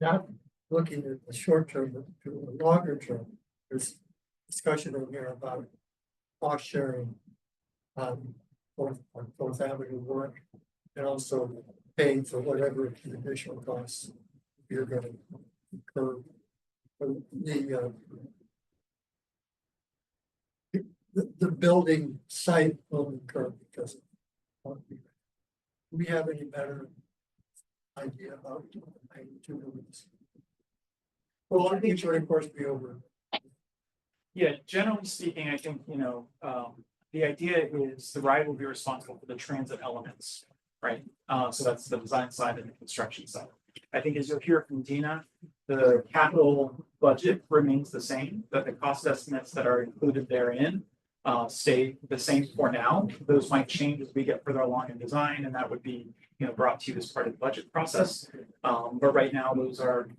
not looking at the short term, but to the longer term, there's discussion in here about cost sharing on Fourth Avenue work, and also paying for whatever additional costs you're gonna incur. The building site will incur because of. Do we have any better idea about the magnitude of this? Well, I think it should of course be over. Yeah, generally speaking, I think, the idea is the ride will be responsible for the transit elements, right? So that's the design side and the construction side. I think as you'll hear from Dina, the capital budget remains the same, that the cost estimates that are included therein stay the same for now. Those might change as we get further along in design, and that would be, brought to you as part of the budget process. But right now, those are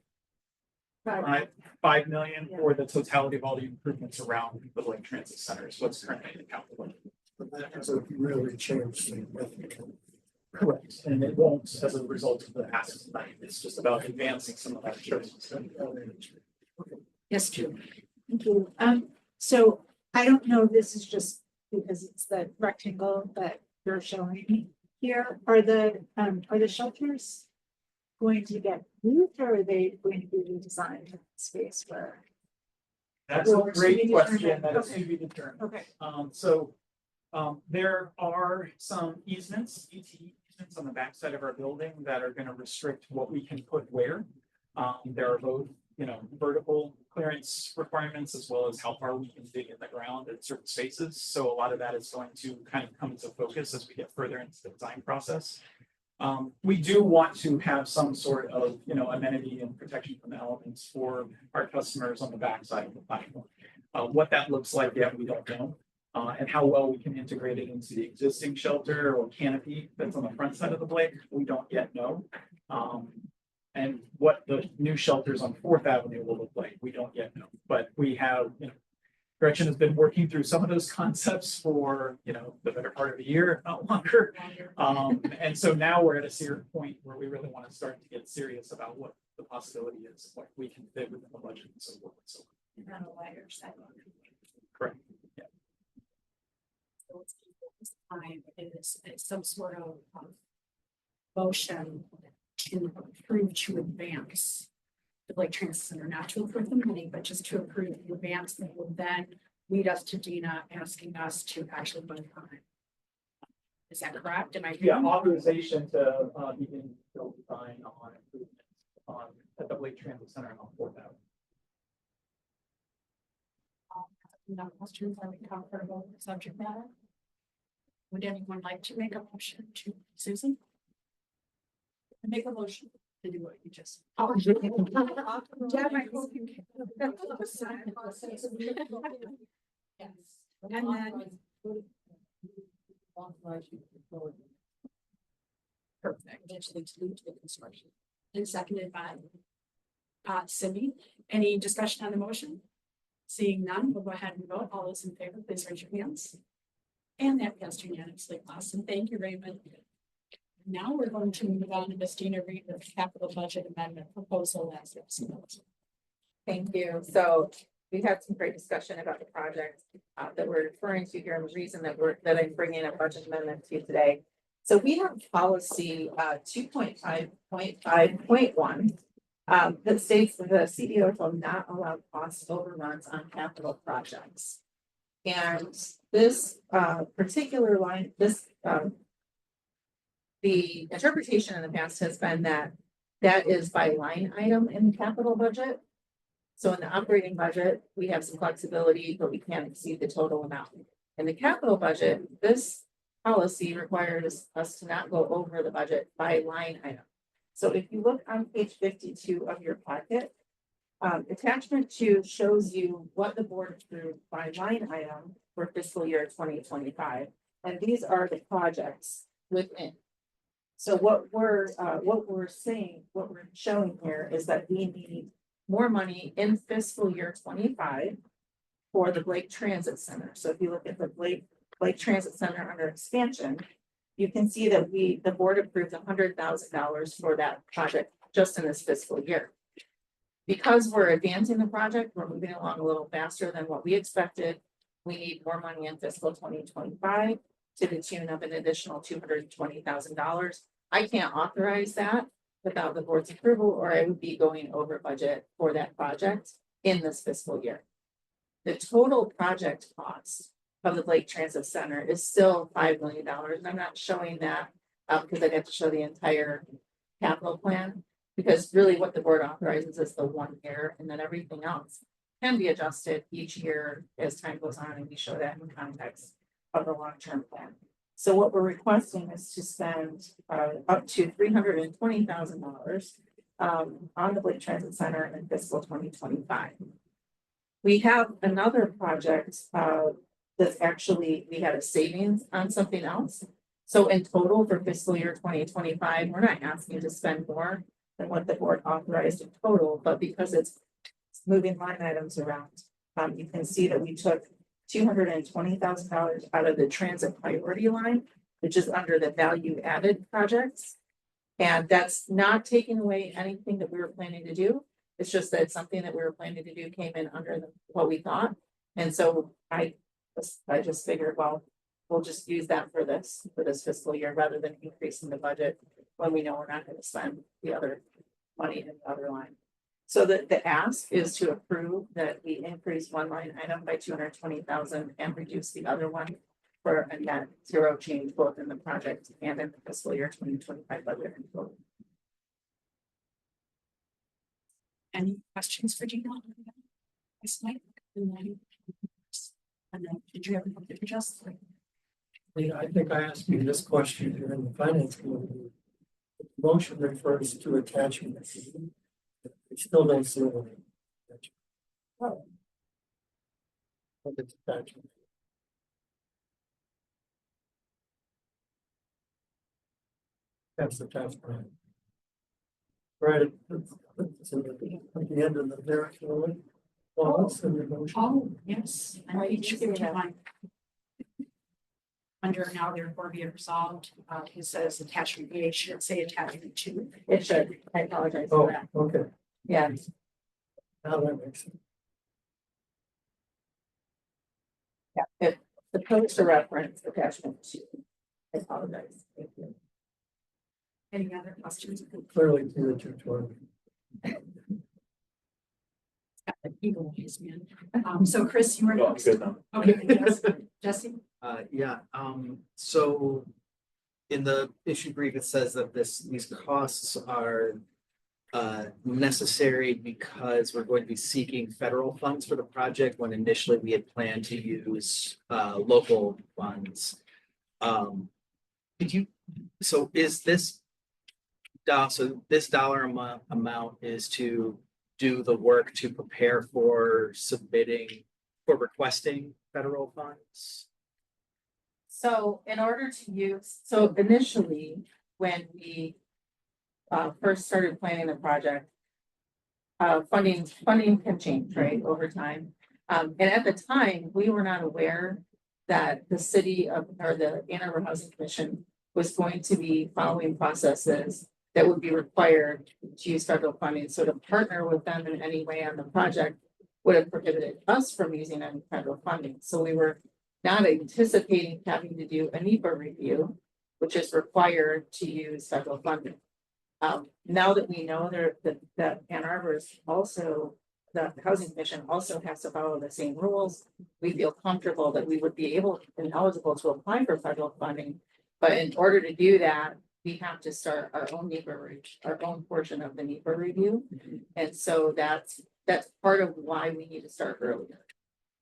5 million for the totality of all the improvements around the Lake Transit Center is what's currently in the capital budget. But that hasn't really changed significantly. Correct, and it won't as a result of the assets tonight. It's just about advancing some of that services. Yes, Julie. Thank you. So I don't know, this is just because it's the rectangle that you're showing here. Are the shelters going to get moved, or are they going to be redesigned in space where? That's a Well, to great be question determined. that is Okay. to be determined. Okay. There are some easements, ET easements on the backside of our building that are going to restrict what we can put where. There are both, vertical clearance requirements as well as how far we can dig in the ground at certain spaces. So a lot of that is going to kind of come into focus as we get further into the design process. We do want to have some sort of, amenity and protection from the elements for our customers on the backside of the platform. What that looks like yet, we don't know. And how well we can integrate it into the existing shelter or canopy that's on the front side of the blade, we don't yet know. And what the new shelters on Fourth Avenue will look like, we don't yet know. But we have, Gretchen has been working through some of those concepts for, the better part of a year, if not longer. And so now we're at a serious point where we really want to start to get serious about what the possibility is, what we can fit within the budget and so forth and so on. Not a wider sidewalk. Correct. So what's key at this time is some sort of motion can approve to advance the Lake Transit Center, not to approve the money, but just to approve the advance that will then lead us to Dina asking us to actually vote on it. Is that correct? Am I? Yeah, authorization to begin build design on improvements on at the Lake Transit Center and on Fourth Avenue. No questions? Are we comfortable with the subject matter? Would anyone like to make a motion to Susan? Make a motion to do what you just. Oh, yeah, I hope you can. Yes. And then. Perfect. Eventually to lead to the construction. And seconded by Cindy. Any discussion on the motion? Seeing none, we'll go ahead and vote. All those in favor, please raise your hands. And that passed unanimously. Awesome. Thank you, Raymond. Now we're going to move on to Ms. Dina Reed with capital budget amendment proposal as it's. Thank you. So we've had some great discussion about the project that we're referring to here, and the reason that I'm bringing a budget amendment to you today. So we have policy 2.5.5.1 that states that the CDO will not allow cost overruns on capital projects. And this particular line, the interpretation in the past has been that is by line item in the capital budget. So in the operating budget, we have some flexibility, but we can't exceed the total amount. In the capital budget, this policy requires us to not go over the budget by line item. So if you look on page 52 of your packet, attachment 2 shows you what the board approved by line item for fiscal year 2025. And these are the projects within. So what we're saying, what we're showing here is that we need more money in fiscal year 25 for the Blake Transit Center. So if you look at the Blake Transit Center under expansion, you can see that the board approved $100,000 for that project just in this fiscal year. Because we're advancing the project, we're moving along a little faster than what we expected. We need more money in fiscal 2025 to the tune of an additional $220,000. I can't authorize that without the board's approval, or I would be going over budget for that project in this fiscal year. The total project cost of the Blake Transit Center is still $5 million. And I'm not showing that because I'd have to show the entire capital plan. Because really what the board authorizes is the 1 year, and then everything else can be adjusted each year as time goes on, and we show that in context of the long-term plan. So what we're requesting is to spend up to $320,000 on the Blake Transit Center in fiscal 2025. We have another project that's actually, we had a savings on something else. So in total for fiscal year 2025, we're not asking to spend more than what the board authorized in total, but because it's moving line items around, you can see that we took $220,000 out of the transit priority line, which is under the value added projects. And that's not taking away anything that we were planning to do. It's just that something that we were planning to do came in under what we thought. And so I just figured, well, we'll just use that for this fiscal year rather than increasing the budget when we know we're not going to spend the other money in the other line. So the ask is to approve that we increase one line item by $220,000 and reduce the other one for a net zero change both in the project and in the fiscal year 2025 budget. Any questions for Gina? Yes, Mike? And then, did you have anything for Justin? I think I asked you this question here in the finance committee. The motion refers to attachment. I still don't see what it's attachment. That's the task plan. Right, it's at the end of the narrative. Well, that's in the motion. Oh, yes. And I each give you one. Under now therefore be it resolved, it says attachment A, should it say attachment 2? It should. I apologize for Oh, that. okay, Yeah. now that makes sense. Yeah. If the poster reference attachment 2. I apologize. Thank you. Any other questions? Clearly to the 220. Eagle eyes, man. So Chris, you were Oh, next. good now. Okay, Jesse? Yeah, so in the issue brief, it says that these costs are necessary because we're going to be seeking federal funds for the project when initially we had planned to use local funds. So is this this dollar amount is to do the work to prepare for requesting federal funds? So in order to use, so initially, when we first started planning the project, funding can change, right, over time. And at the time, we were not aware that the city or the Ann Arbor Housing Commission was going to be following processes that would be required to use federal funding. So to partner with them in any way on the project would have prohibited us from using any federal funding. So we were not anticipating having to do a NEPA review, which is required to use federal funding. Now that we know that Ann Arbor is also, the Housing Commission also has to follow the same rules, we feel comfortable that we would be able and eligible to apply for federal funding. But in order to do that, we have to start our own our own portion of the NEPA review. And so that's part of why we need to start earlier.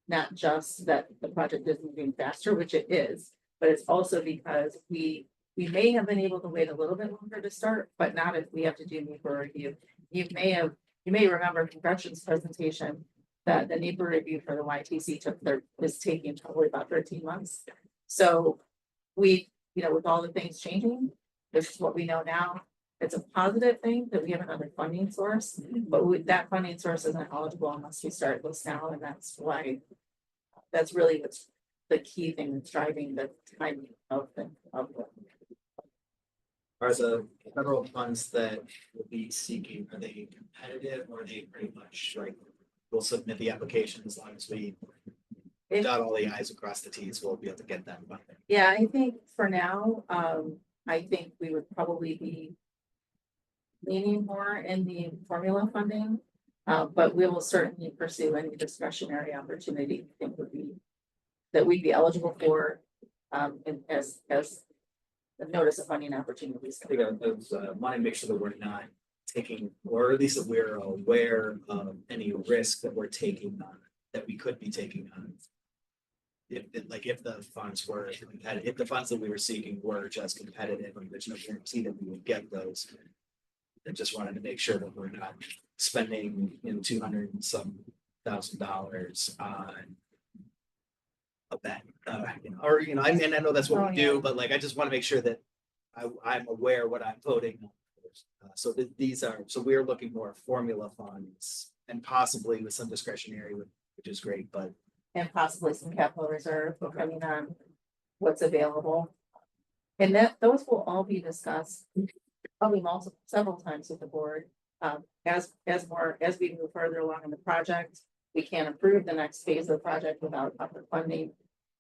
not just that the project is moving faster, which it is, but it's also because we may have been able to wait a little bit longer to start, but not if we have to do NEPA review. You may remember from Gretchen's presentation that the NEPA review for the YTC is taking probably about 13 months. So we, with all the things changing, this is what we know now. It's a positive thing that we have another funding source, but that funding source isn't eligible unless we start this now, and that's really what's the key thing that's driving the timing of the. Are the federal funds that will be seeking, are they competitive or are they pretty much like, we'll submit the application as long as we dot all the i's across the t's, we'll be able to get them funding? Yeah, I think for now, I think we would probably be leaning more in the formula funding, but we will certainly pursue any discretionary opportunity I think that we'd be eligible for, and as the notice of funding opportunities. I think I want to make sure that we're not taking, or at least that we're aware of any risk that we're taking on, that we could be taking on. If the funds were, if the funds that we were seeking were just competitive, and there's no guarantee that we would get those. I just wanted to make sure that we're not spending $200 and some thousand on a bet, or I mean, I know that's what we do, but like, I just want to make sure that I'm aware what I'm voting on. So we're looking more formula funds and possibly with some discretionary, which is great, but. And possibly some capital reserve, depending on what's available. And those will all be discussed probably several times with the board. As we move further along in the project, we can't approve the next phase of the project without upper funding.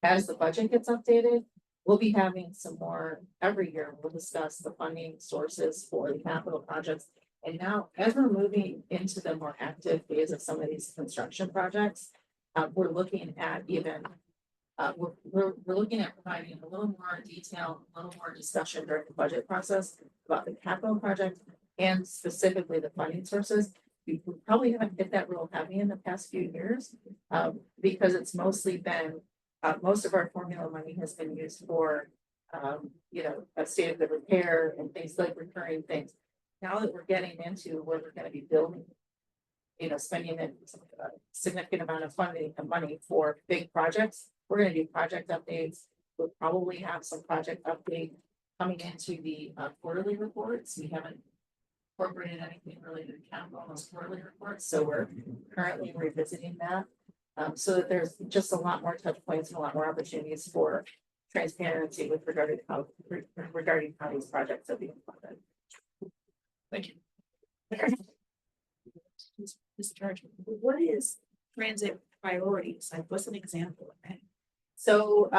As the budget gets updated, we'll be having some more every year. We'll discuss the funding sources for the capital projects. And now, as we're moving into the more active phase of some of these construction projects, we're looking at we're looking at providing a little more detail, a little more discussion during the budget process about the capital project and specifically the funding sources. We probably haven't hit that real heavy in the past few years because it's mostly been most of our formula money has been used for a state of good repair and things like recurring things. Now that we're getting into where we're going to be building, spending a significant amount of funding and money for big projects, we're going to do project updates. We'll probably have some project update coming into the quarterly reports. We haven't incorporated anything related to capital on those quarterly reports, so we're currently revisiting that. So that there's just a lot more touch points and a lot more opportunities for transparency regarding how these projects are being funded. Thank you. Mr. George, what is transit priorities? Like, what's an example of that? So,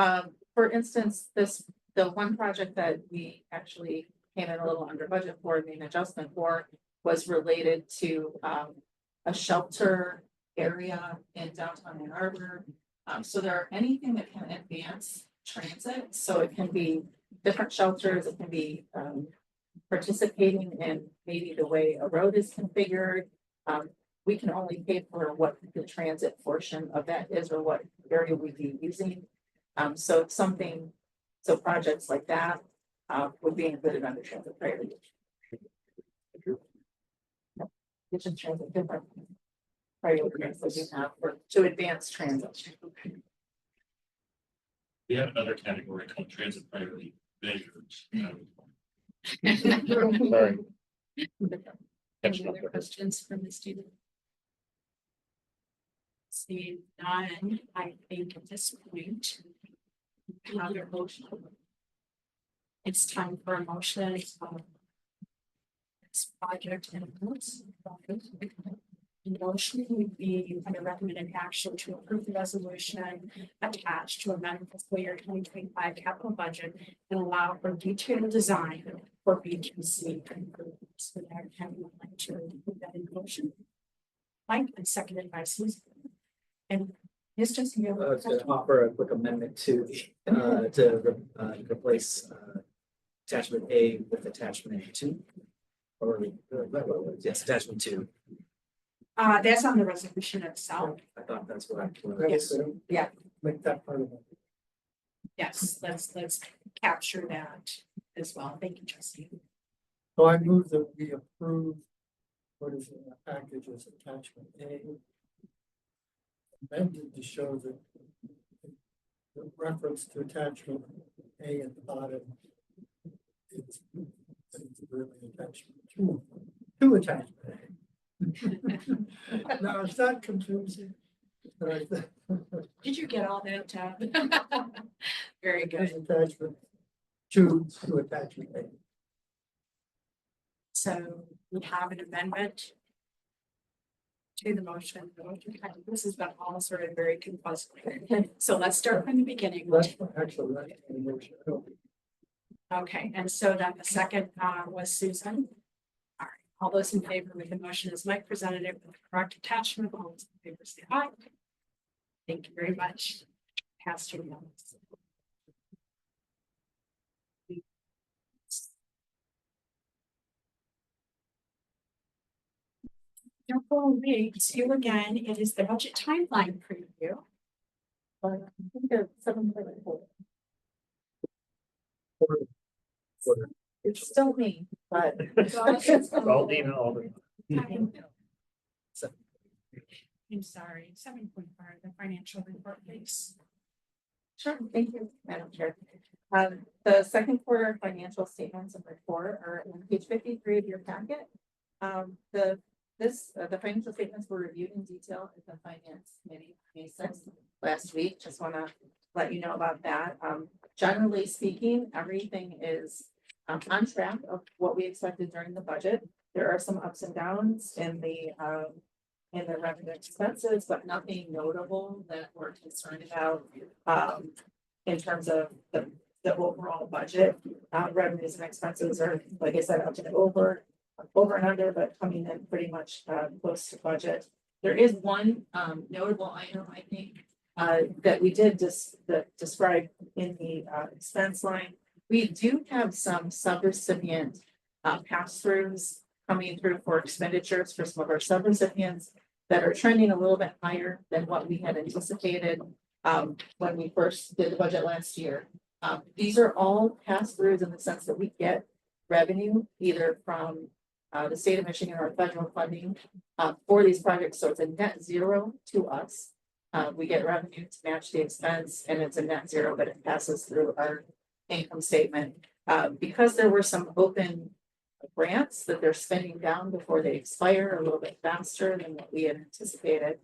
for instance, the one project that we actually came in a little under budget for, made an adjustment for, was related to a shelter area in downtown Ann Arbor. So there are anything that can advance transit. So it can be different shelters, it can be participating in maybe the way a road is configured. We can only pay for what the transit portion of that is or what area we'd be using. So projects like that would be included under transit priority. Kitchen transit different priorities that you have to advance transit. We have another category called transit priority measures. Sorry. Any other questions from the student? Seeing none, I think at this point, another motion. It's time for a motion. This project and the motion would be under recommended action to approve the resolution attached to amend fiscal year 2025 capital budget and allow for detailed design for BTC improvements. So that having like to put that in motion. Mike, and seconded by Susan. And it's just you. I was going to offer a quick amendment to replace attachment A with attachment 2. Or yes, attachment 2. That's on the resolution itself. I thought that's what I. Yes. Yeah. Make that part of it. Yes, let's capture that as well. Thank you, Jesse. So I move that we approve what is in the package as attachment A. Amended to show that the reference to attachment A at the bottom is really attachment to attachment A. Now, it's not confusing. But I think Did you get all that, Tab? Very it's good. attachment to attachment A. So we have an amendment to the motion. This has been all sort of very confusing. So let's start from the beginning. That's actually, that's the motion. I don't- Okay, and so then the second was Susan. All right, all those in favor with the motion as Mike presented it with the correct attachment, all those in favor say aye. Thank you very much. Passed unanimously. Before we see you again, it is the budget timeline preview. I think it's 7:44. It's still me, but. All Dean and all the. I'm sorry, 7.5, the financial report, please. Sure, thank you, Madam Chair. The second quarter financial statements and report are on page 53 of your packet. The financial statements were reviewed in detail at the Finance Committee May 6th last week. Just want to let you know about that. Generally speaking, everything is on track of what we expected during the budget. There are some ups and downs in the revenue expenses, but nothing notable that we're concerned about in terms of the overall budget. Revenues and expenses are, like I said, up and over and under, but coming in pretty much close to budget. There is one notable item, I think, that we did describe in the expense line. We do have some subrecipient pass-throughs coming through for expenditures for some of our subrecipients that are trending a little bit higher than what we had anticipated when we first did the budget last year. These are all pass-throughs in the sense that we get revenue either from the state of Michigan or federal funding for these projects. So it's a net zero to us. We get revenue to match the expense and it's a net zero, but it passes through our income statement. Because there were some open grants that they're spending down before they expire a little bit faster than what we had anticipated.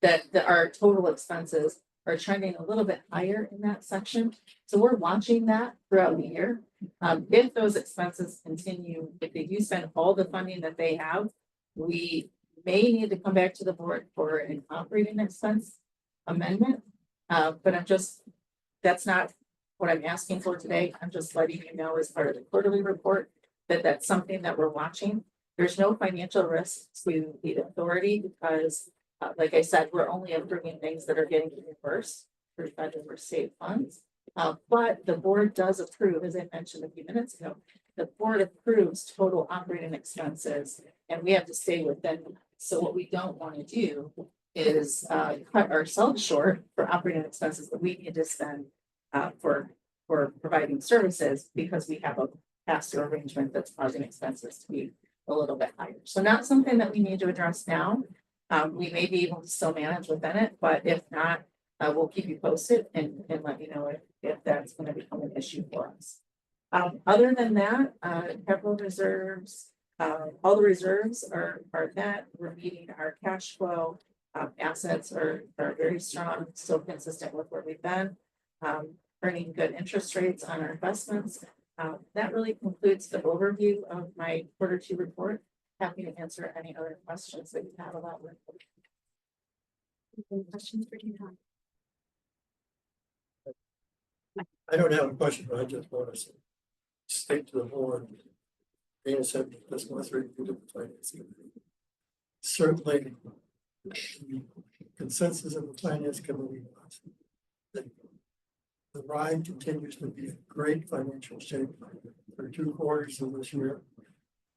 That our total expenses are trending a little bit higher in that section. So we're watching that throughout the year. If those expenses continue, if they do spend all the funding that they have, we may need to come back to the board for an operating expense amendment. But that's not what I'm asking for today. I'm just letting you know as part of the quarterly report that that's something that we're watching. There's no financial risk to the authority because, like I said, we're only approving things that are getting reimbursed through federal or state funds. But the board does approve, as I mentioned a few minutes ago, the board approves total operating expenses and we have to stay within. So what we don't want to do is cut ourselves short for operating expenses that we need to spend for providing services because we have a pass-through arrangement that's causing expenses to be a little bit higher. So not something that we need to address now. We may be able to still manage within it, but if not, we'll keep you posted and let you know if that's going to become an issue for us. Other than that, capital reserves, all the reserves are net. We're meeting our cash flow. Assets are very strong, still consistent with where we've been. Earning good interest rates on our investments. That really concludes the overview of my quarter 2 report. Happy to answer any other questions that you have about it. Any questions for Dean? I don't have a question, but I just want to state to the board. Dana said this was reviewed at the finance committee. Certainly, the consensus of the finance committee was that the ride continues to be in great financial shape for 2 quarters of this year.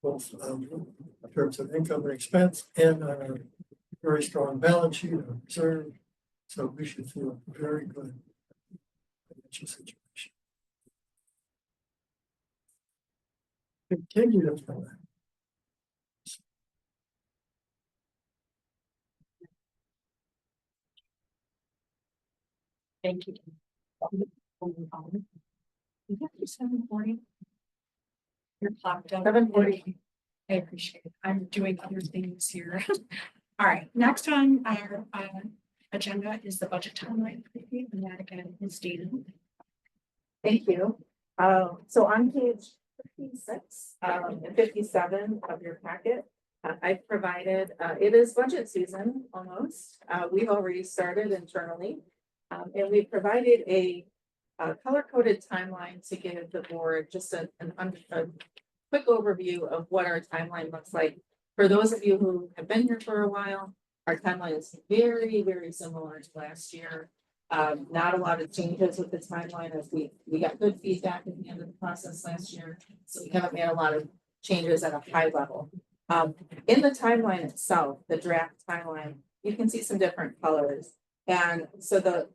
both in terms of income and expense and on a very strong balance sheet and reserve. So we should feel very good financial situation. Continue to feel that. Thank you. You have to 7:40. You're clocked out. 7:40. I appreciate it. I'm doing other things here. All right, next on our agenda is the budget timeline, and that again is Dana. Thank you. So on page 56 and 57 of your packet, I've provided, it is budget season almost. We've already started internally. And we provided a color-coded timeline to give the board just a quick overview of what our timeline looks like. For those of you who have been here for a while, our timeline is very, very similar to last year. Not a lot of changes with the timeline as we got good feedback at the end of the process last year. So we haven't made a lot of changes at a high level. In the timeline itself, the draft timeline, you can see some different colors. And so the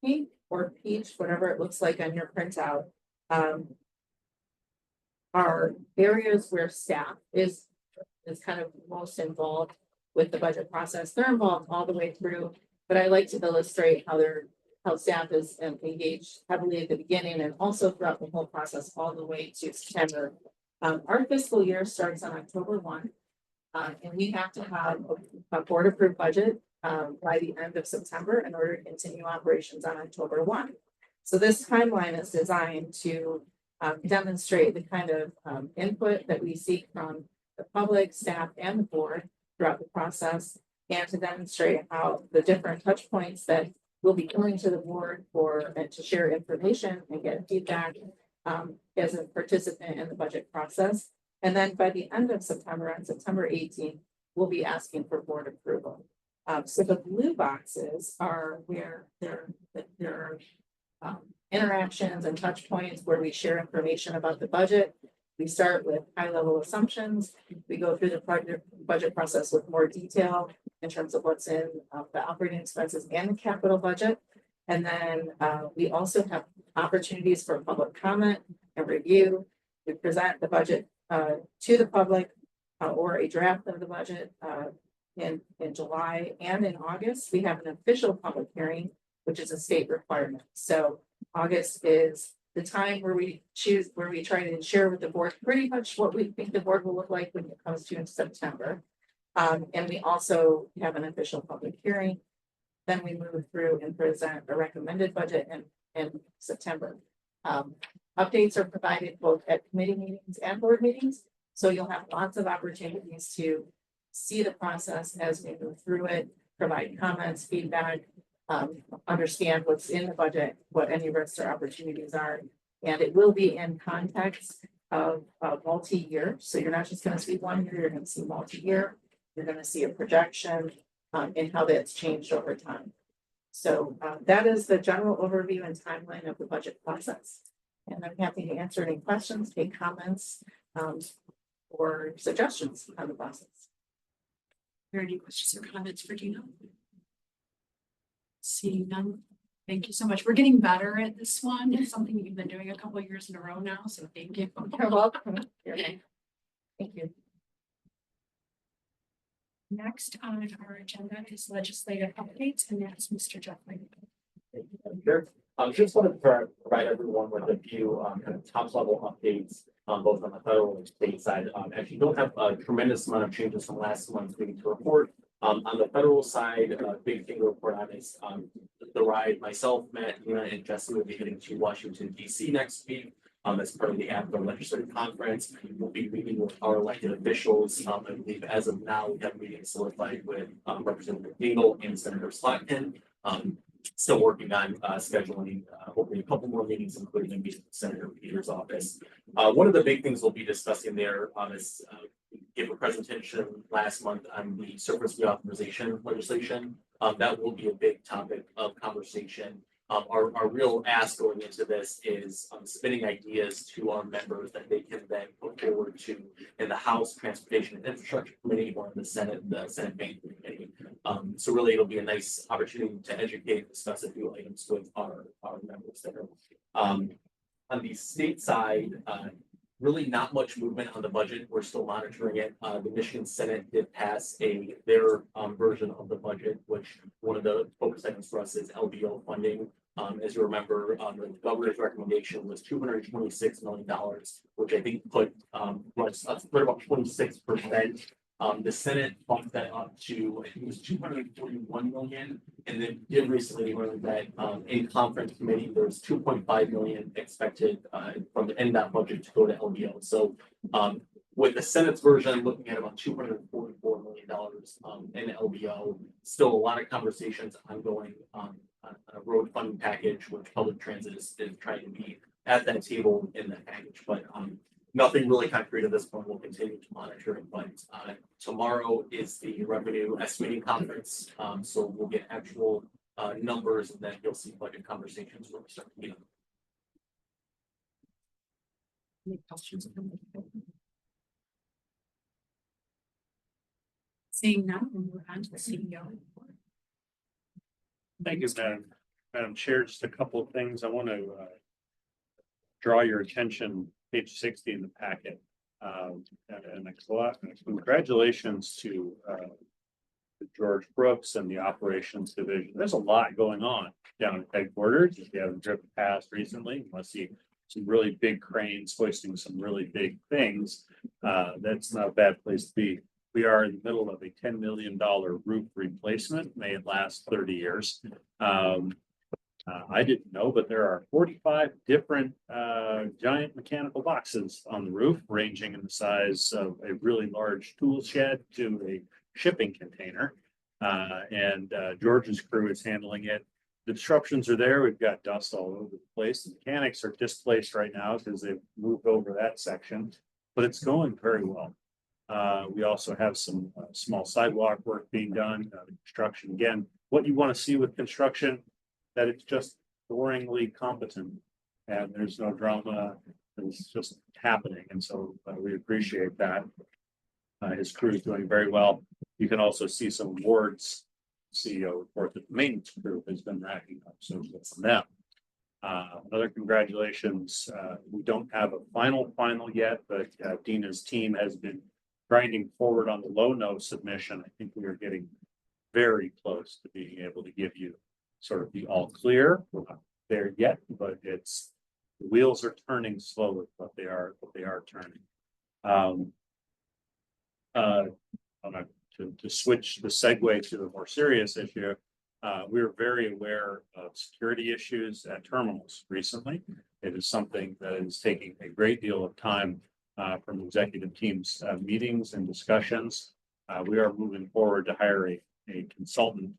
pink or peach, whatever it looks like on your printout, are areas where staff is kind of most involved with the budget process. They're involved all the way through, but I like to illustrate how staff is engaged heavily at the beginning and also throughout the whole process all the way to September. Our fiscal year starts on October 1, and we have to have a board approved budget by the end of September in order to continue operations on October 1. So this timeline is designed to demonstrate the kind of input that we seek from the public, staff, and the board throughout the process, and to demonstrate how the different touch points that we'll be coming to the board for and to share information and get feedback as a participant in the budget process. And then by the end of September, on September 18th, we'll be asking for board approval. So the blue boxes are where there are interactions and touch points where we share information about the budget. We start with high-level assumptions. We go through the budget process with more detail in terms of what's in the operating expenses and the capital budget. And then we also have opportunities for public comment and review. We present the budget to the public or a draft of the budget in July and in August. We have an official public hearing, which is a state requirement. So August is the time where we try to share with the board pretty much what we think the board will look like when it comes to in September. And we also have an official public hearing. Then we move through and present a recommended budget in September. Updates are provided both at committee meetings and board meetings. So you'll have lots of opportunities to see the process as we move through it, provide comments, feedback, understand what's in the budget, what any risks or opportunities are. And it will be in context of multi-year. So you're not just going to see 1 year, you're going to see multi-year. You're going to see a projection and how that's changed over time. So that is the general overview and timeline of the budget process. And I'm happy to answer any questions, take comments, or suggestions on the process. Are there any questions or comments for Dina? Seeing none. Thank you so much. We're getting better at this one. It's something you've been doing a couple of years in a row now. So thank you. You're welcome. Thank you. Next on our agenda is legislative updates, and that's Mr. Jeffrey. Sure. Just wanted to provide everyone with a few kind of top level updates both on the federal and state side. Actually don't have a tremendous amount of changes from last month's meeting to report. On the federal side, big thing to report on is TheRide. Myself, Matt, Nina, and Jesse will be heading to Washington, D.C. next week. As part of the APCO legislative conference, we'll be meeting with our elected officials. I believe as of now, we have meetings solidified with Representative Dingell and Senator Slotkin. Still working on scheduling hopefully a couple more meetings, including a meeting with Senator Peters' office. One of the big things we'll be discussing there is give a presentation last month on the surface reauthorization legislation. That will be a big topic of conversation Our real ask going into this is submitting ideas to our members that they can then put forward to in the House Transportation and Infrastructure Committee or in the Senate Banking Committee. So really, it'll be a nice opportunity to educate and discuss a few items with our members there. On the state side, really not much movement on the budget. We're still monitoring it. The Michigan Senate did pass their version of the budget, which one of the focus items for us is LBO funding. As you remember, the governor's recommendation was $226 million, which I think put was right about 26%. The Senate bumped that up to, I think it was 241 million. And then did recently learn that in conference committee, there's 2.5 million expected from the NDOT budget to go to LBO. So with the Senate's version, looking at about $244 million in LBO, still a lot of conversations ongoing on a road funding package, which public transit is trying to be at that table in that package. But nothing really concrete at this point. We'll continue to monitor it, but tomorrow is the revenue estimating conference. So we'll get actual numbers, and then you'll see budget conversations when we start to get them. Any questions? Seeing none, we'll move on to the CEO. Thank you, Madam Chair. Just a couple of things. I want to draw your attention, page 60 in the packet. And congratulations to George Brooks and the operations division. There's a lot going on down at headquarters. If you haven't driven past recently, you must see some really big cranes hoisting some really big things. That's not a bad place to be. We are in the middle of a $10 million roof replacement. May it last 30 years. I didn't know, but there are 45 different giant mechanical boxes on the roof, ranging in the size of a really large tool shed to a shipping container. And George's crew is handling it. The disruptions are there. We've got dust all over the place. The mechanics are displaced right now because they've moved over that section, but it's going very well. We also have some small sidewalk work being done. Construction, again, what you want to see with construction, that it's just boringly competent and there's no drama. It's just happening. And so we appreciate that. His crew is doing very well. You can also see some awards. CEO report that the maintenance crew has been racking up. So from them. Another congratulations. We don't have a final yet, but Dina's team has been grinding forward on the low-no submission. I think we are getting very close to being able to give you sort of the all clear. We're not there yet, but the wheels are turning slowly, but they are turning. To switch the segue to the more serious issue, we were very aware of security issues at terminals recently. It is something that is taking a great deal of time from executive teams' meetings and discussions. We are moving forward to hire a consultant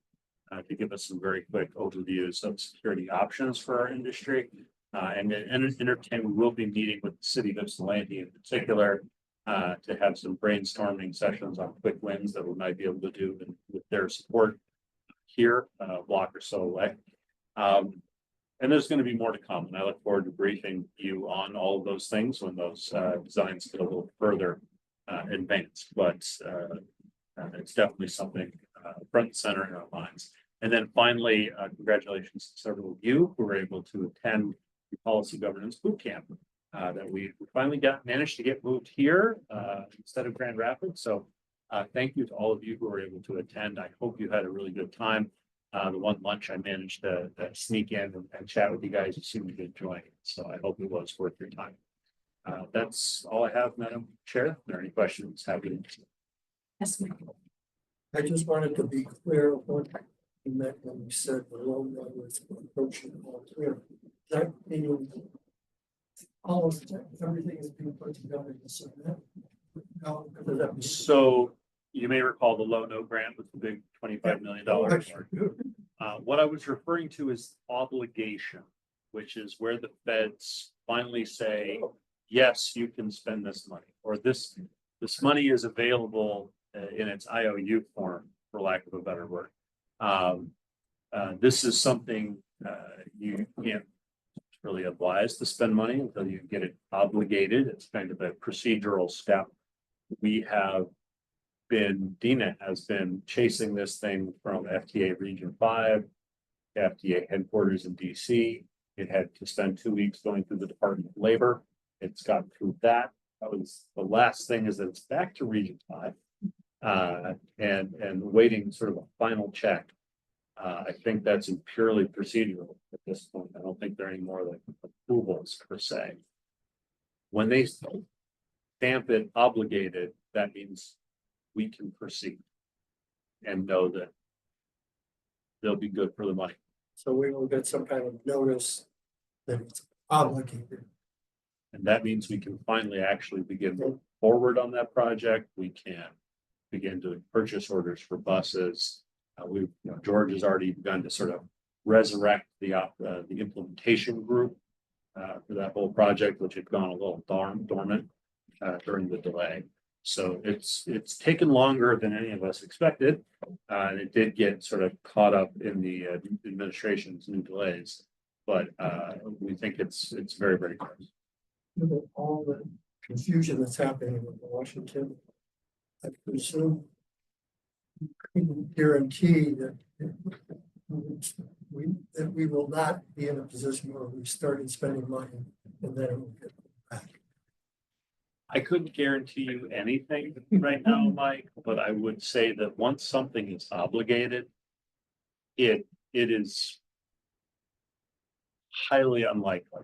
to give us some very quick overviews of security options for our industry. And we will be meeting with the city of Ypsilanti in particular to have some brainstorming sessions on quick wins that we might be able to do with their support here, a block or so away. And there's going to be more to come. And I look forward to briefing you on all of those things when those designs get a little further advanced. But it's definitely something front and center in our minds. And then finally, congratulations to several of you who were able to attend the policy governance boot camp that we finally managed to get moved here instead of Grand Rapids. So thank you to all of you who were able to attend. I hope you had a really good time. The one lunch I managed to sneak in and chat with you guys. You seemed to be enjoying it. So I hope it was worth your time. That's all I have, Madam Chair. If there are any questions, happy to answer. Yes, ma'am. I just wanted to be clear of what you meant when you said the low was approaching all clear. That means almost everything is being put together to submit. No, So you may recall the low-no grant with the big $25 million. What I was referring to is obligation, which is where the feds finally say, yes, you can spend this money, or this money is available in its IOU form, for lack of a better word. This is something, you can't really obliged to spend money until you get it obligated. It's kind of a procedural step. We have Dina has been chasing this thing from FTA Region 5, FTA headquarters in DC. It had to spend 2 weeks going through the Department of Labor. It's gotten through that. That was the last thing, is that it's back to Region 5. And waiting sort of a final check. I think that's purely procedural at this point. I don't think there are any more like approvals per se. When they stamp it obligated, that means we can proceed and know that they'll be good for the money. So we will get some kind of notice that it's obligated. And that means we can finally actually begin moving forward on that project. We can begin doing purchase orders for buses. George has already begun to sort of resurrect the implementation group for that whole project, which had gone a little dormant during the delay. So it's taken longer than any of us expected. And it did get sort of caught up in the administration's new delays. But we think it's very, very close. With all the confusion that's happening in Washington, I presume you couldn't guarantee that we will not be in a position where we started spending money and then it will get back. I couldn't guarantee you anything right now, Mike, but I would say that once something is obligated, it is highly unlikely.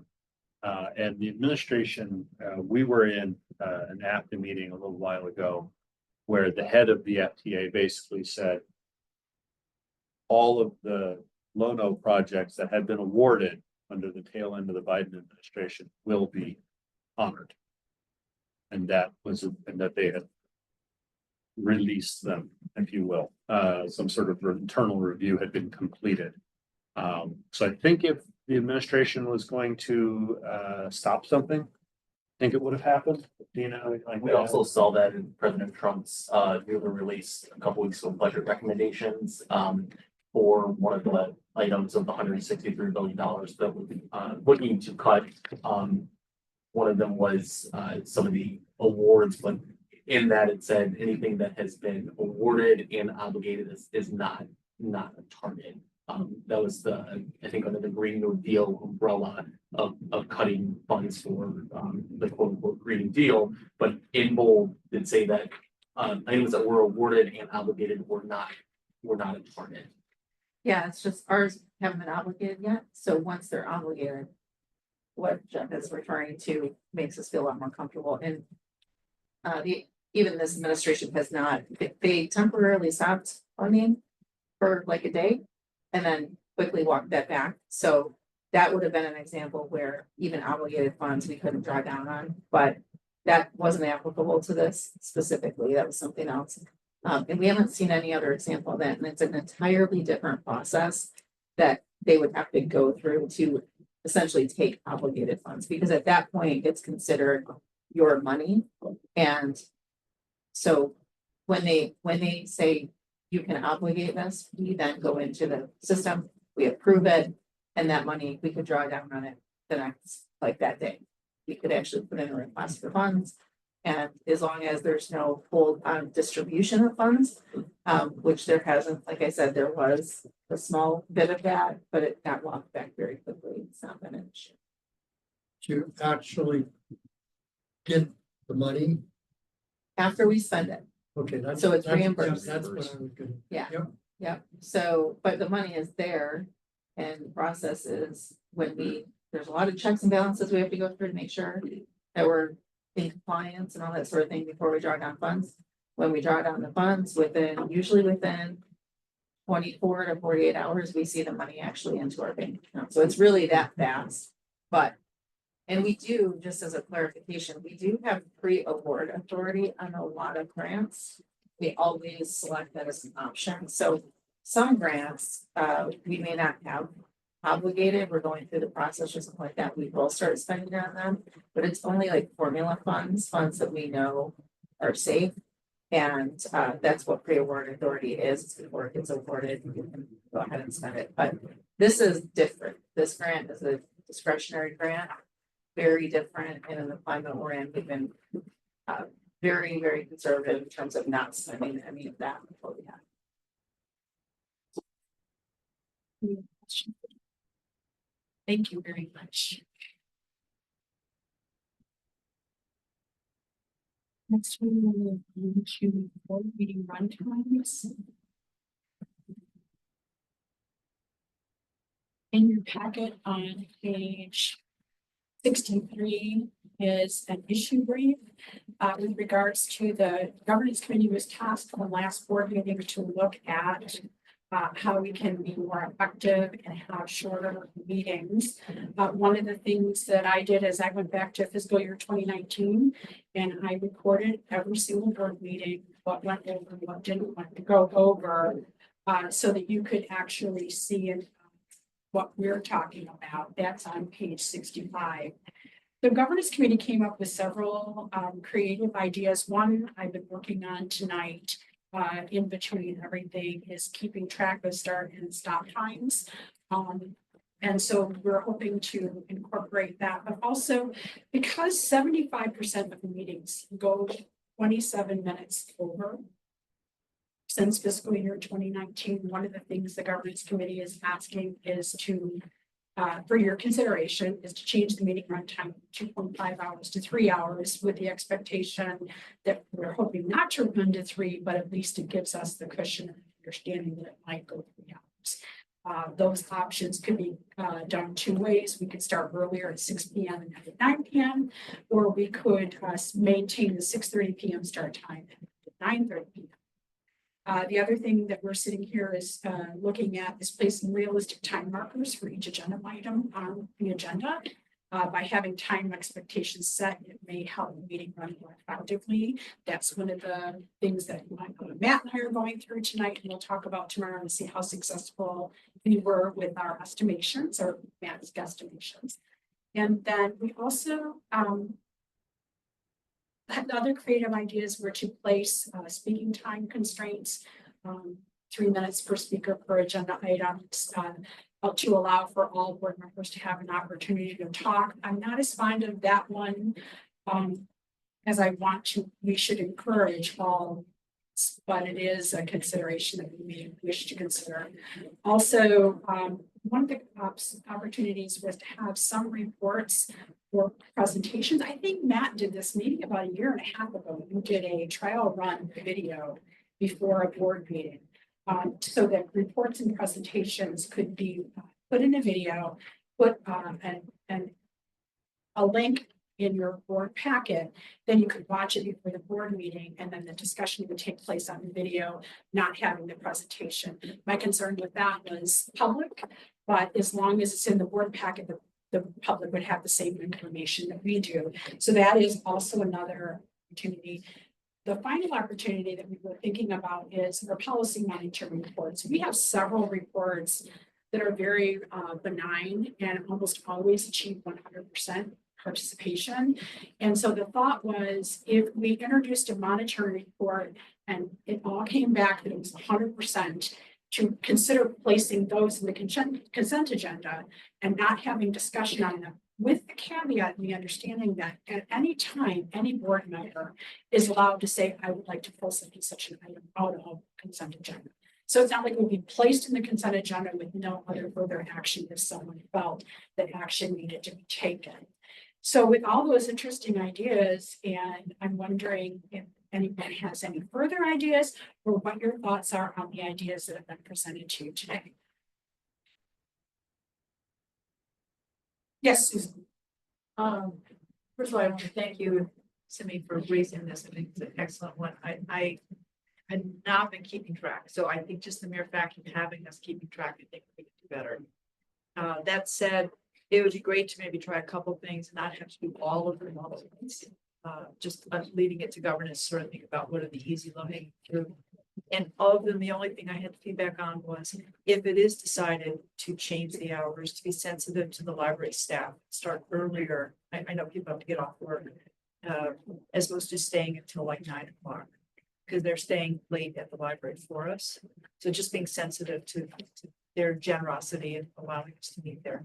And the administration, we were in an AFTA meeting a little while ago where the head of the FTA basically said all of the Low-No projects that had been awarded under the tail end of the Biden administration will be honored. And that they had released them, if you will. Some sort of internal review had been completed. So I think if the administration was going to stop something, I think it would have happened. Dina, like We also saw that in President Trump's newly released a couple weeks ago budget recommendations for one of the items of the $163 billion that would be looking to cut. One of them was some of the awards, but in that it said anything that has been awarded and obligated is not a target. That was I think under the Green New Deal umbrella of cutting funds for the quote unquote Green Deal, but in bold did say that items that were awarded and obligated were not a target. Yeah, it's just ours haven't been obligated yet. So once they're obligated, what Jeff is referring to makes us feel a lot more comfortable. And even this administration has not, they temporarily stopped funding for like a day and then quickly walked that back. So that would have been an example where even obligated funds we couldn't draw down on, but that wasn't applicable to this specifically. That was something else. And we haven't seen any other example of that. And it's an entirely different process that they would have to go through to essentially take obligated funds, because at that point it's considered your money. And so when they say you can obligate this, we then go into the system, we approve it, and that money, we could draw down on it the next, like that day. We could actually put in a request for funds. And as long as there's no full distribution of funds, which there hasn't, like I said, there was a small bit of that, but it got walked back very quickly. It's not been an issue. To actually get the money. After we spend it. Okay, So it's reimbursed. That's what I was gonna. Yeah. Yep. Yep. So, but the money is there, and the process is there's a lot of checks and balances we have to go through to make sure that we're in compliance and all that sort of thing before we draw down funds. When we draw down the funds usually within 24 to 48 hours, we see the money actually into our bank account. So it's really that fast. And we do, just as a clarification, we do have pre-award authority on a lot of grants. We always select that as an option. So some grants, we may not have obligated, we're going through the process or something like that, we will start spending on them, but it's only like formula funds that we know are safe. And that's what pre-award authority is. Before it gets awarded, you can go ahead and spend it. But this is different. This grant is a discretionary grant, very different. And in the climate we're in, we've been very, very conservative in terms of not spending any of that before we have. Thank you very much. Next, we will move on to board meeting run times. In your packet on page 63 is an issue brief with regards to the governance committee was tasked on the last board meeting to look at how we can be more effective and have shorter meetings. One of the things that I did is I went back to fiscal year 2019 and I recorded every single board meeting, what went over, what didn't want to go over, so that you could actually see it, what we're talking about. That's on page 65. The governance committee came up with several creative ideas. One I've been working on tonight in between everything is keeping track of start and stop times. And so we're hoping to incorporate that, but also because 75% of the meetings go 27 minutes over since fiscal year 2019, one of the things the governance committee is asking is to for your consideration is to change the meeting run time from 2.5 hours to 3 hours with the expectation that we're hoping not to run to 3, but at least it gives us the cushion of understanding that it might go 3 hours. Those options could be done 2 ways. We could start earlier at 6 p.m. and end at 9 p.m. or we could maintain the 6:30 p.m. start time at 9:30 p.m. The other thing that we're sitting here is looking at is placing realistic time markers for each agenda item on the agenda. By having time expectations set, it may help the meeting run more effectively. That's one of the things that Matt and I are going through tonight, and we'll talk about tomorrow and see how successful we were with our estimations or Matt's guesstimations. And then we also other creative ideas were to place speaking time constraints, 3 minutes per speaker per agenda item, to allow for all board members to have an opportunity to talk. I'm not as fond of that one as I want to. We should encourage all, but it is a consideration that we may wish to consider. Also, one of the opportunities was to have some reports or presentations. I think Matt did this maybe about 1.5 years ago. You did a trial run video before a board meeting, so that reports and presentations could be put in a video, put and a link in your board packet, then you could watch it before the board meeting, and then the discussion would take place on the video, not having the presentation. My concern with that was public, but as long as it's in the board packet, the public would have the same information that we do. So that is also another opportunity. The final opportunity that we were thinking about is our policy monitoring reports. We have several reports that are very benign and almost always achieve 100% participation. And so the thought was, if we introduced a monitoring report and it all came back that it was 100%, to consider placing those in the consent agenda and not having discussion on them, with the caveat and the understanding that at any time, any board member is allowed to say, I would like to pull such an item out of consent agenda. So it's not like it would be placed in the consent agenda with no other further action if someone felt that action needed to be taken. So with all those interesting ideas, and I'm wondering if anyone has any further ideas or what your thoughts are on the ideas that have been presented to you today. Yes, Susan. First of all, I want to thank you, Simi, for raising this. I think it's an excellent one. I had not been keeping track, so I think just the mere fact of having us keeping track, I think we can do better. That said, it would be great to maybe try a couple things and not have to do all of them all at once. Just leaving it to governance, sort of think about what are the easy low-hanging fruit. And of them, the only thing I had feedback on was if it is decided to change the hours, to be sensitive to the library staff, start earlier. I know people have to get off work, as opposed to staying until like 9 o'clock. because they're staying late at the library for us. So just being sensitive to their generosity and allowing us to meet there.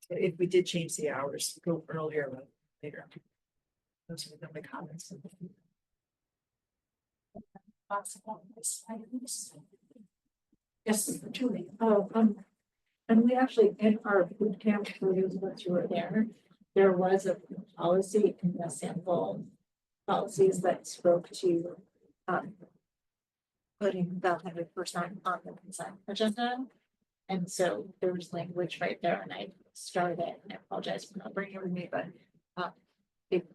If we did change the hours, go earlier or later. Those are the comments. Yes, Julie. Oh, and we actually, in our boot camp, for those of us who were there was a policy in the sample policies that spoke to, putting the 100% on the consent agenda. And so there was language right there, and I started it, and I apologize for not bringing it with me, but,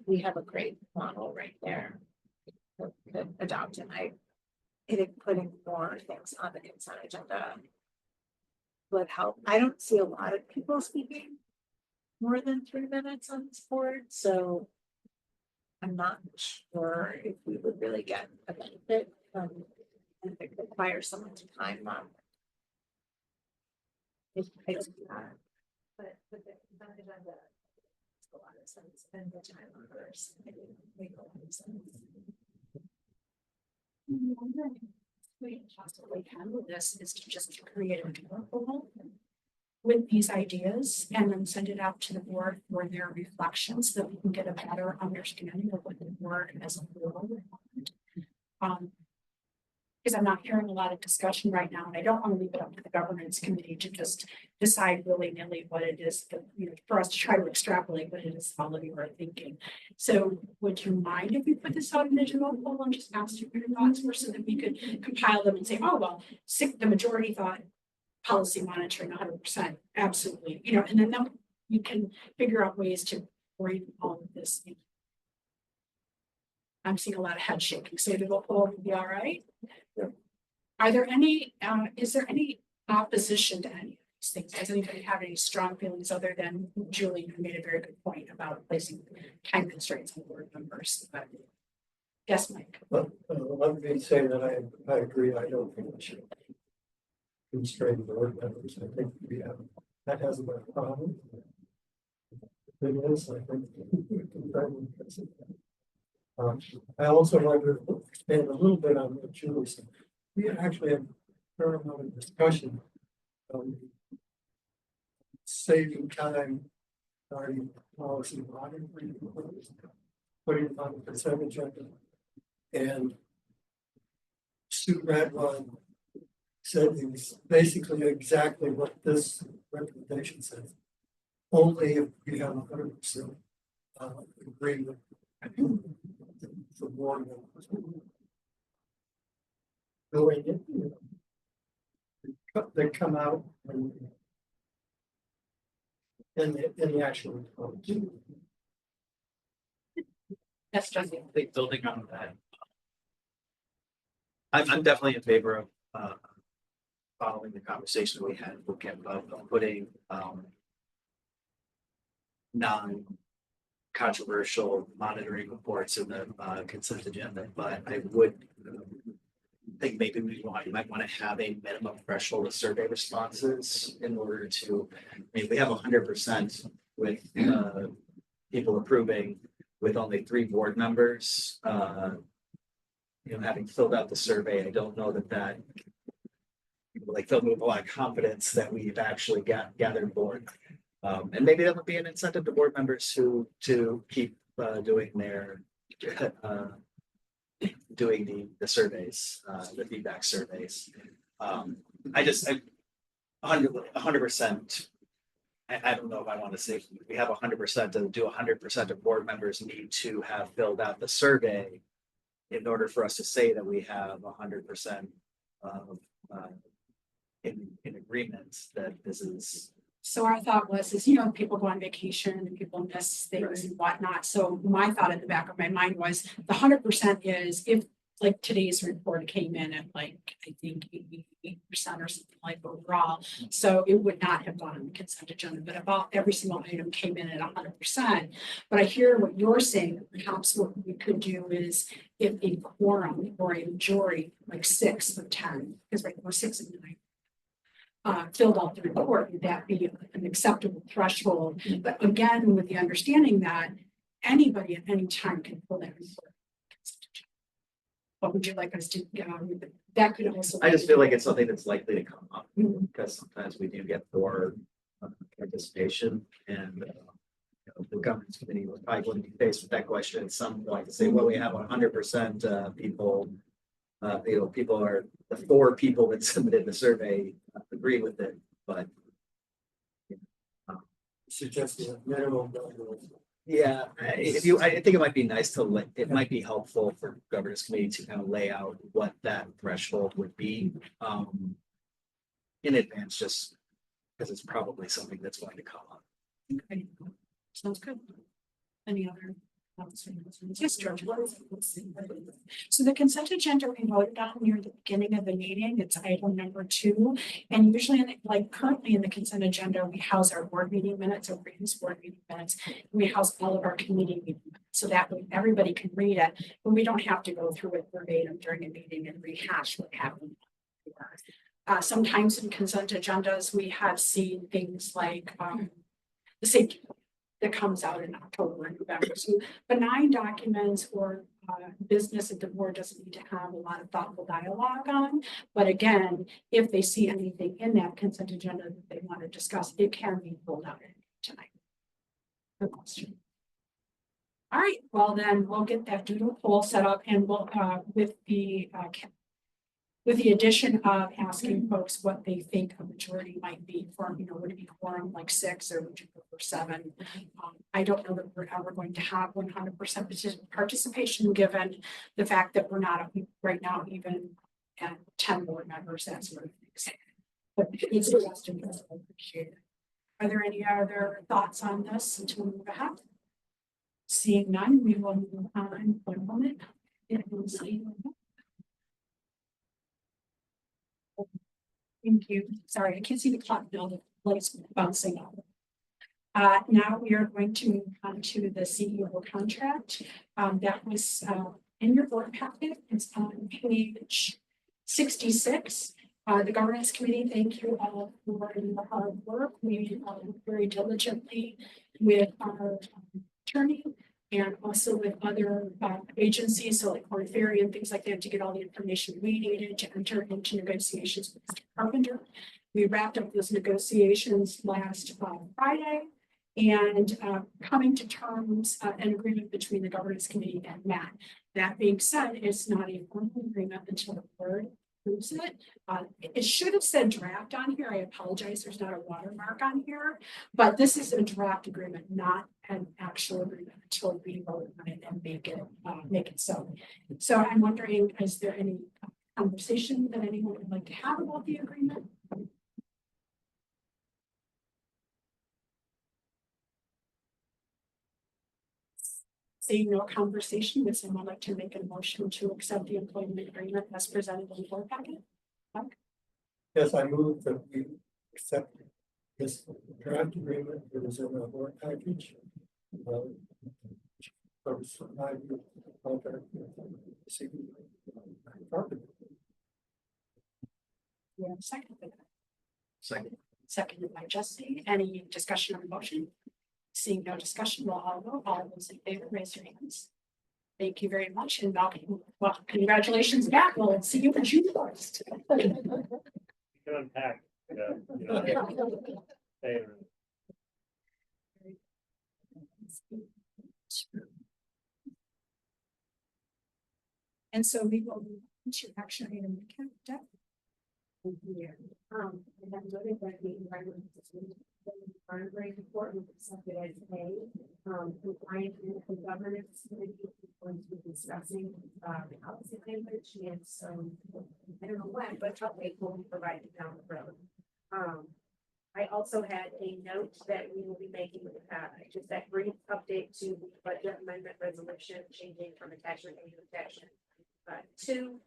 we have a great model right there. That we could adopt, and I think putting more things on the consent agenda would help. I don't see a lot of people speaking more than 3 minutes on this board, so I'm not sure if we would really get a benefit from if it requires someone to time up. But the consent agenda makes a lot of sense, and the time numbers, I think, make a lot of sense. We possibly handle this is to just create a document with these ideas and then send it out to the board for their reflections so that we can get a better understanding of what the board as a whole. Because I'm not hearing a lot of discussion right now, and I don't want to leave it up to the governance committee to just decide willy-nilly what it is that, for us to try to extrapolate what it is all of you are thinking. So would you mind if we put this out in a general poll and just ask your thoughts first so that we could compile them and say, oh, well, the majority thought policy monitoring 100%, absolutely, and then you can figure out ways to bring all of this in. I'm seeing a lot of head shaking, so the poll would be all right. Are there any, is there any opposition to any of these things? Does anybody have any strong feelings other than Julie, who made a very good point about placing time constraints on board members? But yes, Mike. But let me say that I agree. I don't think we should constrain board members. I think that hasn't been a problem. It is, I think. I also want to expand a little bit on what Julie said. We actually have a fair amount of discussion. Saving time, starting policy monitoring, putting it on the consent agenda. And Sue Radwan said it was basically exactly what this recommendation says. Only if we have 100% agreement for board members. Going in, they come out and in the actual. That's just I think building on that. I'm definitely in favor of following the conversation we had with Kim about putting non-controversial monitoring reports in the consent agenda, but I would think maybe might want to have a minimum threshold of survey responses in order to, we have 100% with people approving with only 3 board members. Having filled out the survey, I don't know that filled me with a lot of confidence that we've actually gathered board. And maybe that would be an incentive to board members to keep doing their doing the surveys, the feedback surveys. I 100%. I don't know if I want to say we have 100% to do 100% of board members need to have filled out the survey in order for us to say that we have 100% in agreement that this is. So our thought was, people go on vacation and people miss things and whatnot. So my thought at the back of my mind was the 100% is if like today's report came in at I think 88% or something like overall. So it would not have gone on the consent agenda, but about every single item came in at 100%. But I hear what you're saying. Perhaps what we could do is if a quorum or a majority, like 6 of 10, because we're 6 of 9. Filled out the report, would that be an acceptable threshold? But again, with the understanding that anybody at any time can fill that report. What would you like us to, that could also. I just feel like it's something that's likely to come up, Mhm. because sometimes we do get more participation and the governance committee was probably going to be faced with that question at some point to say, well, we have 100% people. People are, the 4 people that submitted the survey agree with it, but. Suggesting a minimum. Yeah, I think it might be nice to it might be helpful for governance committee to kind of lay out what that threshold would be. In advance, just because it's probably something that's going to come up. Okay. Sounds good. Any other? thoughts or concerns? Yes, George. What is it? So the consent agenda we voted on near the beginning of the meeting, it's item number 2. And usually like currently in the consent agenda, we house our board meeting minutes or previous board meeting minutes. We house all of our committee meeting minutes, so that way everybody can read it, but we don't have to go through it verbatim during a meeting and rehash what happened. Sometimes in consent agendas, we have seen things like the safety that comes out in October and November. So benign documents or business that the board doesn't need to have a lot of thoughtful dialogue on. But again, if they see anything in that consent agenda that they want to discuss, it can be pulled out tonight. Good question. All right, well then we'll get that doodle poll set up and we'll with the addition of asking folks what they think a majority might be for, would it be quorum like 6 or would you prefer 7? I don't know that we're ever going to have 100% participation given the fact that we're not right now even at 10 board members, that sort of thing. But it's a question that's appreciated. Are there any other thoughts on this until we move ahead? Seeing none, we will move on. 1 moment. Thank you. Sorry, I can't see the clock now. The lights bouncing up. Now we are going to move on to the CEO contract. That was in your board packet. It's on page 66. The governance committee, thank you all for your hard work. We worked very diligently with our attorney and also with other agencies, so like Corn Ferry and things like that, to get all the information we needed to enter into negotiations with Mr. Carpenter. We wrapped up those negotiations last Friday and coming to terms and agreement between the governance committee and Matt. That being said, it's not a formal agreement until the board approves it. It should have said draft on here. I apologize, there's not a watermark on here, but this is a draft agreement, not an actual agreement until we vote on it and make it so. So I'm wondering, is there any conversation that anyone would like to have about the agreement? Seeing no conversation, would someone like to make a motion to accept the employment agreement as presented in the board packet? Yes, I move that we accept this draft agreement that is in the board package. Yeah, second. Second. Seconded by Jesse. Any discussion on the motion? Seeing no discussion, we'll all vote. All those in favor, raise your hands. Thank you very much. And well, congratulations back. We'll see you in June 1st. Can unpack, And so we will move to action item debt. And then really that the environment are very important something I say. Compliance and governance committee is going to be discussing the policy language, and so I don't know when, but update will be provided down the road. I also had a note that we will be making just that brief update to the budget amendment resolution, changing from attachment A to attachment 2.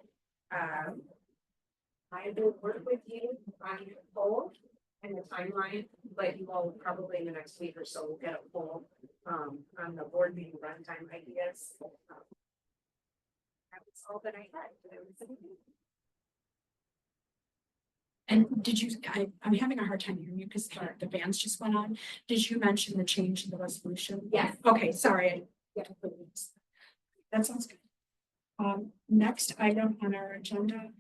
I will work with you on your poll and the timeline, but you will probably in the next week or so will get a poll on the board meeting runtime ideas. That was all that I had. And did you, I'm having a hard time hearing you because the bands just went on. Did you mention the change in the resolution? Yes. Okay, sorry. Yeah, that sounds good. Next item on our agenda.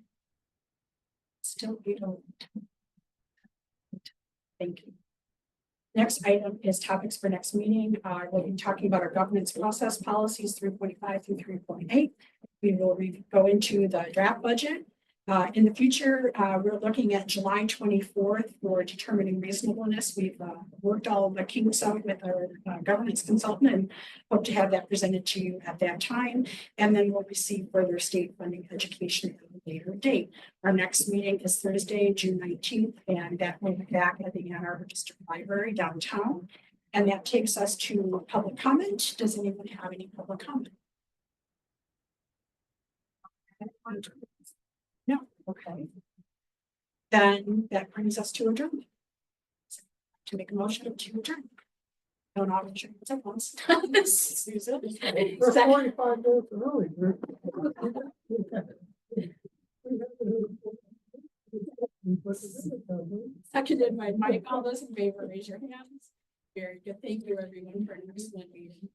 Still 8:01. Thank you. Next item is topics for next meeting. We'll be talking about our governance process policies 3.5 through 3.8. We will go into the draft budget. In the future, we're looking at July 24th for determining reasonableness. We've worked all the kinks out with our governance consultant and hope to have that presented to you at that time. And then we'll receive further state funding education at a later date. Our next meeting is Thursday, June 19th, and that will be back at the Ann Arbor District Library downtown. And that takes us to public comment. Does anyone have any public comment? No, okay. Then that brings us to adjournment. To make a motion to adjourn. Don't all adjourn at once. Susan. We're 45 minutes early. Seconded by Mike. All those in favor, raise your hands. Very good. Thank you, everyone, for an excellent meeting.